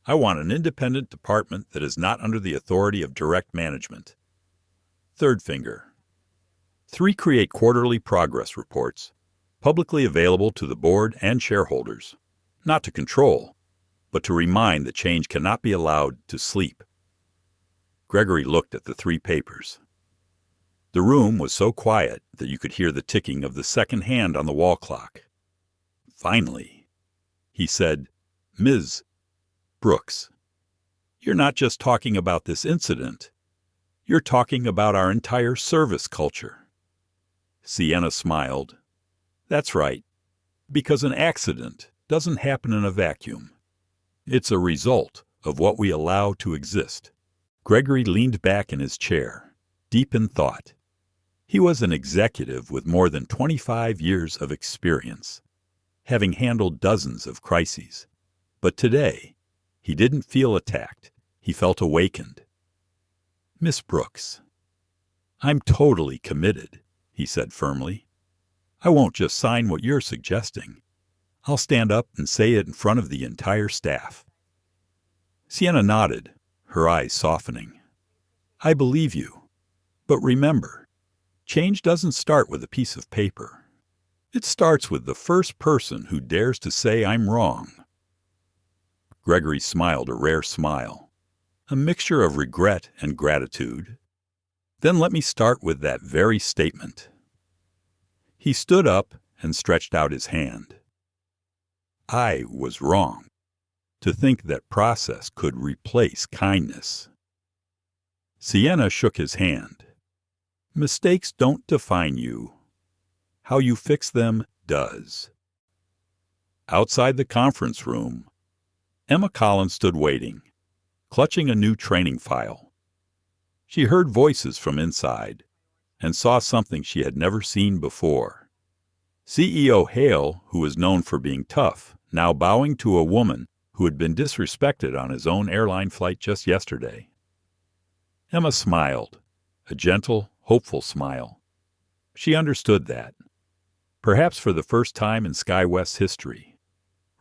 I want an independent department that is not under the authority of direct management. Third finger. 3. Create quarterly progress reports, publicly available to the board and shareholders, not to control, but to remind that change cannot be allowed to sleep. Gregory looked at the 3 papers. The room was so quiet that you could hear the ticking of the second hand on the wall clock. Finally, he said, "Ms. Brooks, you're not just talking about this incident. You're talking about our entire service culture." Sienna smiled. "That's right, because an accident doesn't happen in a vacuum. It's a result of what we allow to exist." Gregory leaned back in his chair, deep in thought. He was an executive with more than 25 years of experience, having handled dozens of crises. But today, he didn't feel attacked. He felt awakened. "Miss Brooks, I'm totally committed," he said firmly. "I won't just sign what you're suggesting. I'll stand up and say it in front of the entire staff." Sienna nodded, her eyes softening. "I believe you. But remember, change doesn't start with a piece of paper. It starts with the first person who dares to say I'm wrong." Gregory smiled a rare smile, a mixture of regret and gratitude. "Then let me start with that very statement." He stood up and stretched out his hand. "I was wrong to think that process could replace kindness." Sienna shook his hand. "Mistakes don't define you. How you fix them does." Outside the conference room, Emma Collins stood waiting, clutching a new training file. She heard voices from inside and saw something she had never seen before. CEO Hale, who was known for being tough, now bowing to a woman who had been disrespected on his own airline flight just yesterday. Emma smiled, a gentle, hopeful smile. She understood that. Perhaps for the first time in SkyWest's history,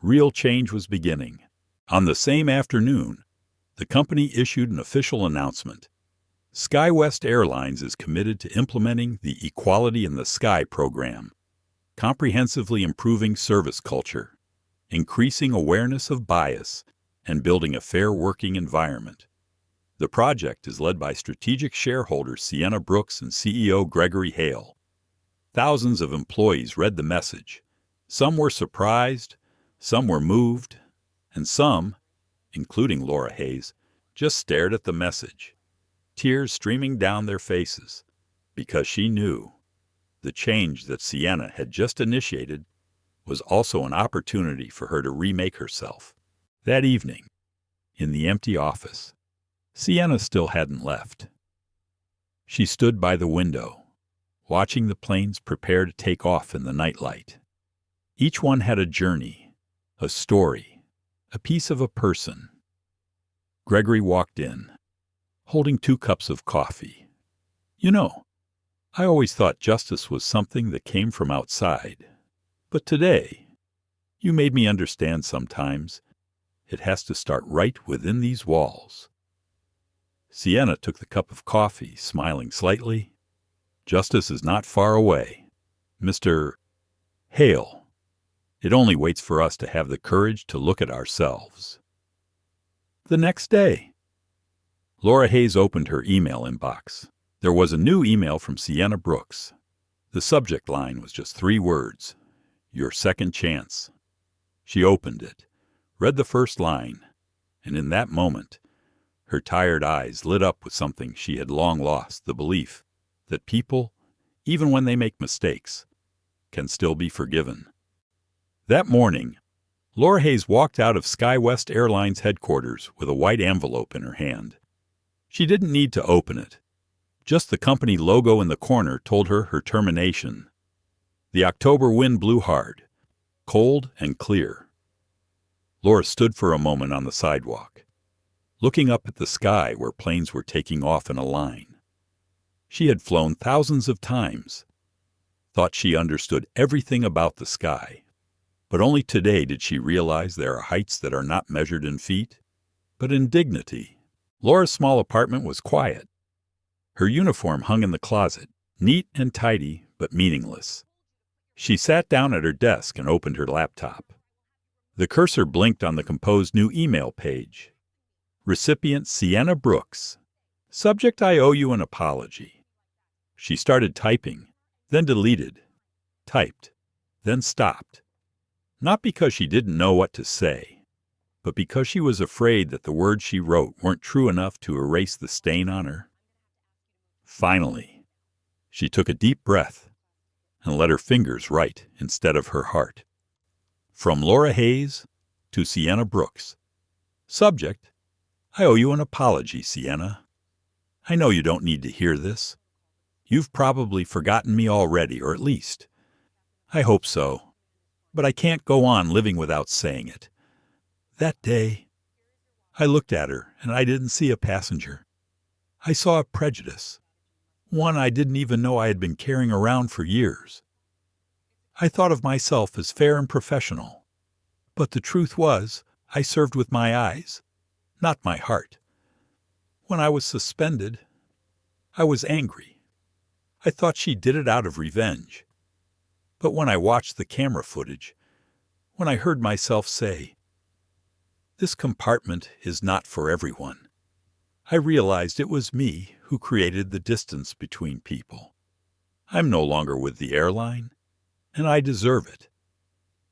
real change was beginning. On the same afternoon, the company issued an official announcement. SkyWest Airlines is committed to implementing the Equality in the Sky program, comprehensively improving service culture, increasing awareness of bias, and building a fair working environment. The project is led by strategic shareholders Sienna Brooks and CEO Gregory Hale. Thousands of employees read the message. Some were surprised, some were moved, and some, including Laura Hayes, just stared at the message, tears streaming down their faces, because she knew the change that Sienna had just initiated was also an opportunity for her to remake herself. That evening, in the empty office, Sienna still hadn't left. She stood by the window, watching the planes prepare to take off in the nightlight. Each one had a journey, a story, a piece of a person. Gregory walked in, holding 2 cups of coffee. "You know, I always thought justice was something that came from outside. But today, you made me understand sometimes it has to start right within these walls." Sienna took the cup of coffee, smiling slightly. "Justice is not far away, Mr. Hale. It only waits for us to have the courage to look at ourselves." The next day, Laura Hayes opened her email inbox. There was a new email from Sienna Brooks. The subject line was just 3 words: "Your second chance." She opened it, read the first line, and in that moment, her tired eyes lit up with something she had long lost, the belief that people, even when they make mistakes, can still be forgiven. That morning, Laura Hayes walked out of SkyWest Airlines headquarters with a white envelope in her hand. She didn't need to open it. Just the company logo in the corner told her her termination. The October wind blew hard, cold and clear. Laura stood for a moment on the sidewalk, looking up at the sky where planes were taking off in a line. She had flown thousands of times, thought she understood everything about the sky, but only today did she realize there are heights that are not measured in feet, but in dignity. Laura's small apartment was quiet. Her uniform hung in the closet, neat and tidy, but meaningless. She sat down at her desk and opened her laptop. The cursor blinked on the composed new email page. Recipient Sienna Brooks. Subject: I owe you an apology. She started typing, then deleted, typed, then stopped. Not because she didn't know what to say, but because she was afraid that the words she wrote weren't true enough to erase the stain on her. Finally, she took a deep breath and let her fingers write instead of her heart. From Laura Hayes to Sienna Brooks. Subject: I owe you an apology, Sienna. I know you don't need to hear this. You've probably forgotten me already, or at least, I hope so. But I can't go on living without saying it. That day, I looked at her and I didn't see a passenger. I saw a prejudice, one I didn't even know I had been carrying around for years. I thought of myself as fair and professional, but the truth was I served with my eyes, not my heart. When I was suspended, I was angry. I thought she did it out of revenge. But when I watched the camera footage, when I heard myself say, "This compartment is not for everyone," I realized it was me who created the distance between people. I'm no longer with the airline, and I deserve it.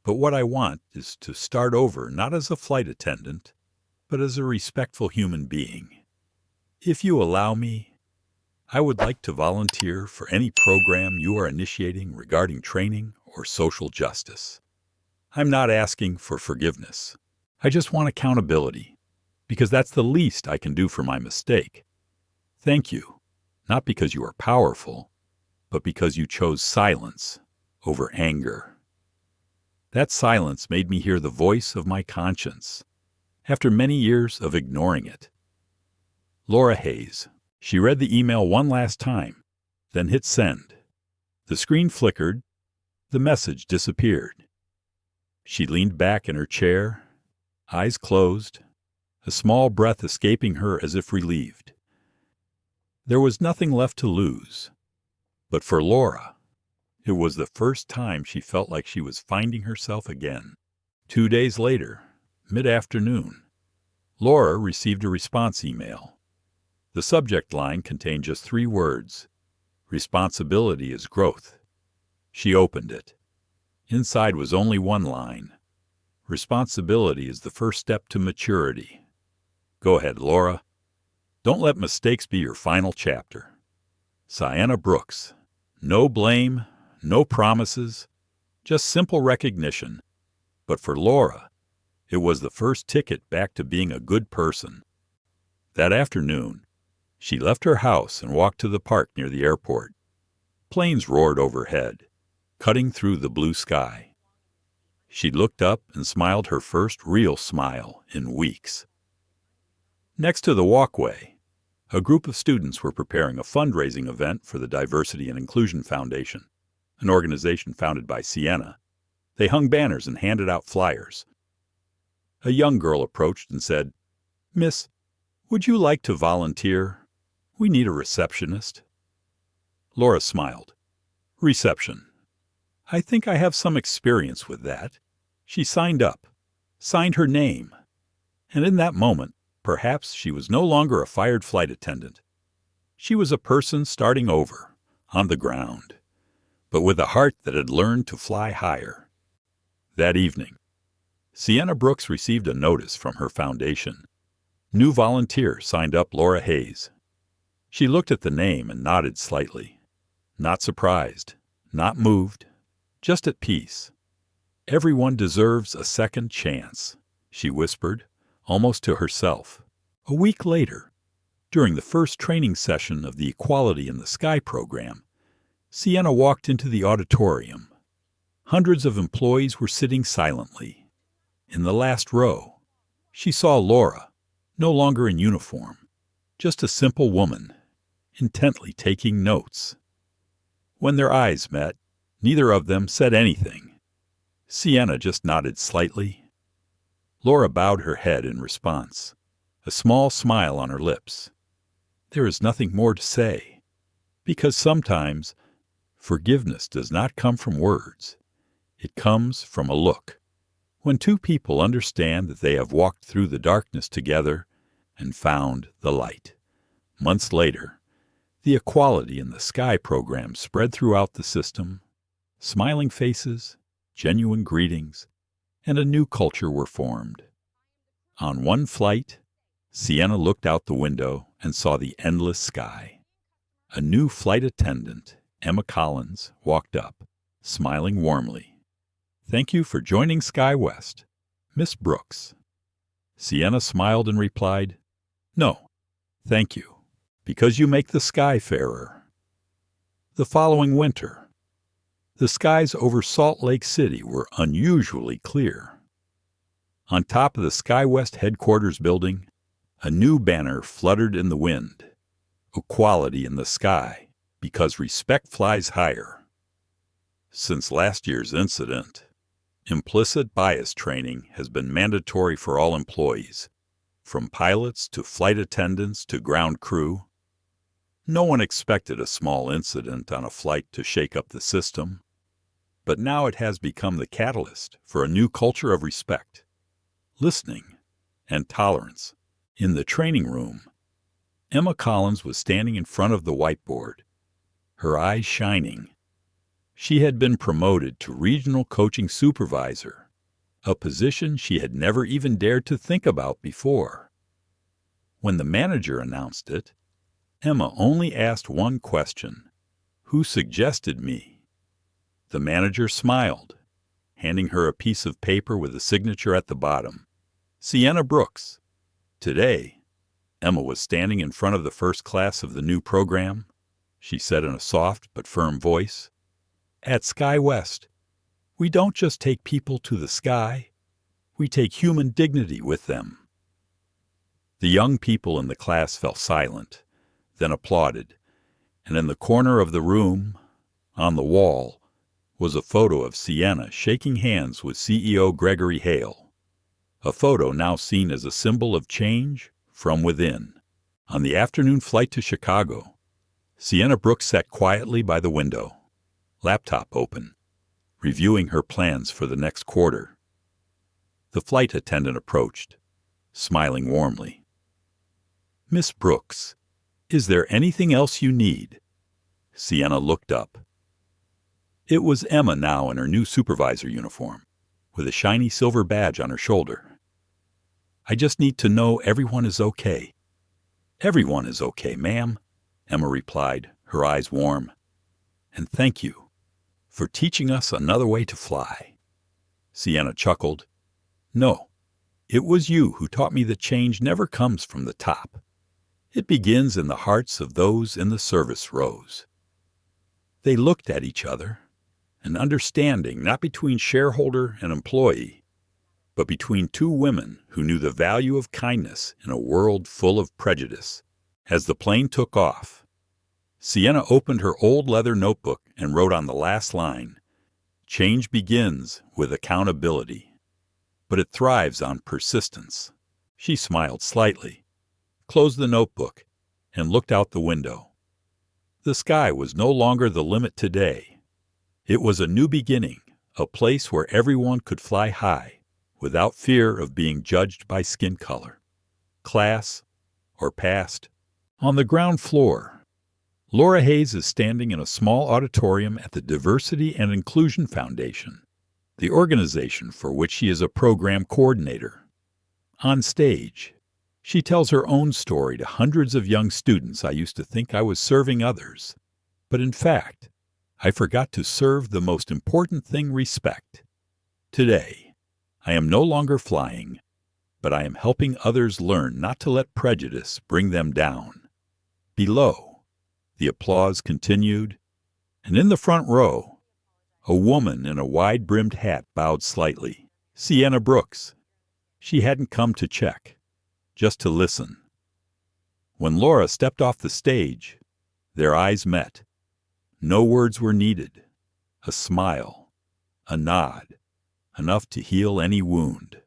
But what I want is to start over not as a flight attendant, but as a respectful human being. If you allow me, I would like to volunteer for any program you are initiating regarding training or social justice. I'm not asking for forgiveness. I just want accountability, because that's the least I can do for my mistake. Thank you, not because you are powerful, but because you chose silence over anger. That silence made me hear the voice of my conscience, after many years of ignoring it. Laura Hayes. She read the email one last time, then hit send. The screen flickered. The message disappeared. She leaned back in her chair, eyes closed, a small breath escaping her as if relieved. There was nothing left to lose. But for Laura, it was the first time she felt like she was finding herself again. 2 days later, mid-afternoon, Laura received a response email. The subject line contained just 3 words. Responsibility is growth. She opened it. Inside was only one line. Responsibility is the first step to maturity. Go ahead, Laura. Don't let mistakes be your final chapter. Sienna Brooks. No blame, no promises, just simple recognition. But for Laura, it was the first ticket back to being a good person. That afternoon, she left her house and walked to the park near the airport. Planes roared overhead, cutting through the blue sky. She looked up and smiled her first real smile in weeks. Next to the walkway, a group of students were preparing a fundraising event for the Diversity and Inclusion Foundation, an organization founded by Sienna. They hung banners and handed out flyers. A young girl approached and said, "Miss, would you like to volunteer? We need a receptionist." Laura smiled. "Reception. I think I have some experience with that." She signed up, signed her name, and in that moment, perhaps she was no longer a fired flight attendant. She was a person starting over, on the ground, but with a heart that had learned to fly higher. That evening, Sienna Brooks received a notice from her foundation. New volunteer signed up Laura Hayes. She looked at the name and nodded slightly. Not surprised, not moved, just at peace. "Everyone deserves a second chance," she whispered, almost to herself. A week later, during the first training session of the Equality in the Sky program, Sienna walked into the auditorium. Hundreds of employees were sitting silently. In the last row, she saw Laura, no longer in uniform, just a simple woman, intently taking notes. When their eyes met, neither of them said anything. Sienna just nodded slightly. Laura bowed her head in response, a small smile on her lips. There is nothing more to say, because sometimes forgiveness does not come from words. It comes from a look. When two people understand that they have walked through the darkness together and found the light. Months later, the Equality in the Sky program spread throughout the system. Smiling faces, genuine greetings, and a new culture were formed. On one flight, Sienna looked out the window and saw the endless sky. A new flight attendant, Emma Collins, walked up, smiling warmly. "Thank you for joining SkyWest, Miss Brooks." Sienna smiled and replied, "No, thank you, because you make the sky fairer." The following winter, the skies over Salt Lake City were unusually clear. On top of the SkyWest headquarters building, a new banner fluttered in the wind. Equality in the sky, because respect flies higher. Since last year's incident, implicit bias training has been mandatory for all employees, from pilots to flight attendants to ground crew. No one expected a small incident on a flight to shake up the system, but now it has become the catalyst for a new culture of respect, listening, and tolerance. In the training room, Emma Collins was standing in front of the whiteboard, her eyes shining. She had been promoted to regional coaching supervisor, a position she had never even dared to think about before. When the manager announced it, Emma only asked one question: "Who suggested me?" The manager smiled, handing her a piece of paper with a signature at the bottom. "Sienna Brooks." Today, Emma was standing in front of the first class of the new program. She said in a soft but firm voice, "At SkyWest, we don't just take people to the sky, we take human dignity with them." The young people in the class fell silent, then applauded, and in the corner of the room, on the wall, was a photo of Sienna shaking hands with CEO Gregory Hale, a photo now seen as a symbol of change from within. On the afternoon flight to Chicago, Sienna Brooks sat quietly by the window, laptop open, reviewing her plans for the next quarter. The flight attendant approached, smiling warmly. "Miss Brooks, Is there anything else you need? Sienna looked up. It was Emma now in her new supervisor uniform, with a shiny silver badge on her shoulder. I just need to know everyone is okay. Everyone is okay, ma'am, Emma replied, her eyes warm. And thank you for teaching us another way to fly. Sienna chuckled. No, it was you who taught me that change never comes from the top. It begins in the hearts of those in the service rows. They looked at each other, an understanding not between shareholder and employee, but between two women who knew the value of kindness in a world full of prejudice. As the plane took off, Sienna opened her old leather notebook and wrote on the last line, "Change begins with accountability, but it thrives on persistence." She smiled slightly, closed the notebook, and looked out the window. The sky was no longer the limit today. It was a new beginning, a place where everyone could fly high without fear of being judged by skin color, class, or past. On the ground floor, Laura Hayes is standing in a small auditorium at the Diversity and Inclusion Foundation, the organization for which she is a program coordinator. On stage, she tells her own story to hundreds of young students. I used to think I was serving others, but in fact, I forgot to serve the most important thing, respect. Today, I am no longer flying, but I am helping others learn not to let prejudice bring them down. Below, the applause continued, and in the front row, a woman in a wide-brimmed hat bowed slightly. Sienna Brooks. She hadn't come to check, just to listen. When Laura stepped off the stage, their eyes met. No words were needed. A smile, a nod, enough to heal any wound.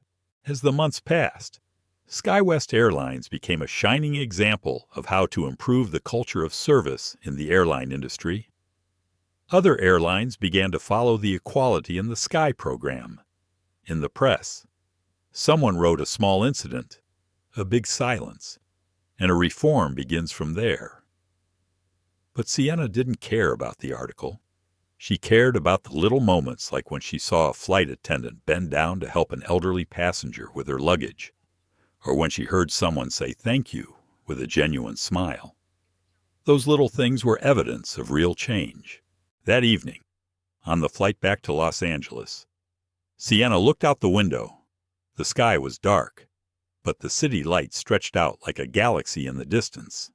As the months passed, SkyWest Airlines became a shining example of how to improve the culture of service in the airline industry. Other airlines began to follow the Equality in the Sky program. In the press, someone wrote a small incident, a big silence, and a reform begins from there. But Sienna didn't care about the article. She cared about the little moments, like when she saw a flight attendant bend down to help an elderly passenger with her luggage, or when she heard someone say thank you with a genuine smile. Those little things were evidence of real change. That evening, on the flight back to Los Angeles, Sienna looked out the window. The sky was dark, but the city lights stretched out like a galaxy in the distance.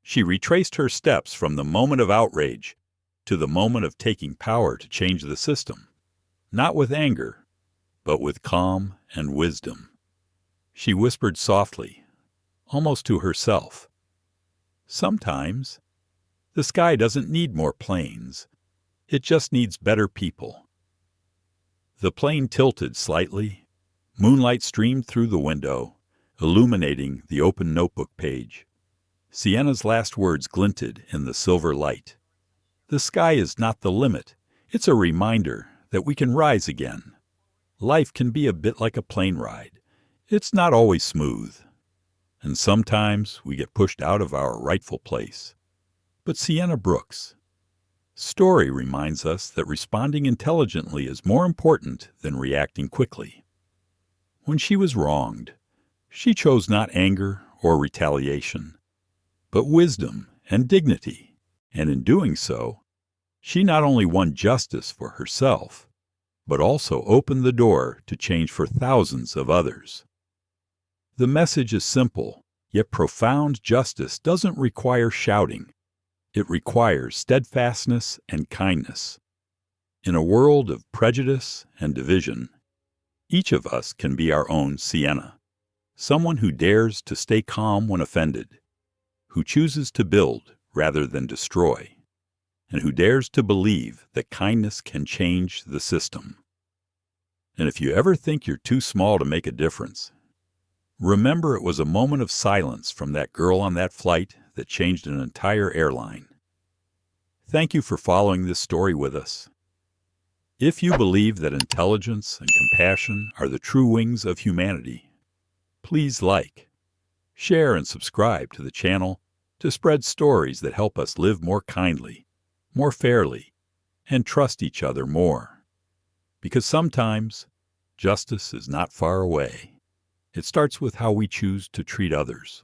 She retraced her steps from the moment of outrage to the moment of taking power to change the system, not with anger, but with calm and wisdom. She whispered softly, almost to herself, "Sometimes, the sky doesn't need more planes. It just needs better people." The plane tilted slightly. Moonlight streamed through the window, illuminating the open notebook page. Sienna's last words glinted in the silver light. The sky is not the limit. It's a reminder that we can rise again. Life can be a bit like a plane ride. It's not always smooth, and sometimes we get pushed out of our rightful place. But Sienna Brooks' story reminds us that responding intelligently is more important than reacting quickly. When she was wronged, she chose not anger or retaliation, but wisdom and dignity, and in doing so, she not only won justice for herself, but also opened the door to change for thousands of others. The message is simple, yet profound. Justice doesn't require shouting. It requires steadfastness and kindness. In a world of prejudice and division, each of us can be our own Sienna, someone who dares to stay calm when offended, who chooses to build rather than destroy, and who dares to believe that kindness can change the system. And if you ever think you're too small to make a difference, remember it was a moment of silence from that girl on that flight that changed an entire airline. Thank you for following this story with us. If you believe that intelligence and compassion are the true wings of humanity, please like, share, and subscribe to the channel to spread stories that help us live more kindly, more fairly, and trust each other more. Because sometimes justice is not far away. It starts with how we choose to treat others.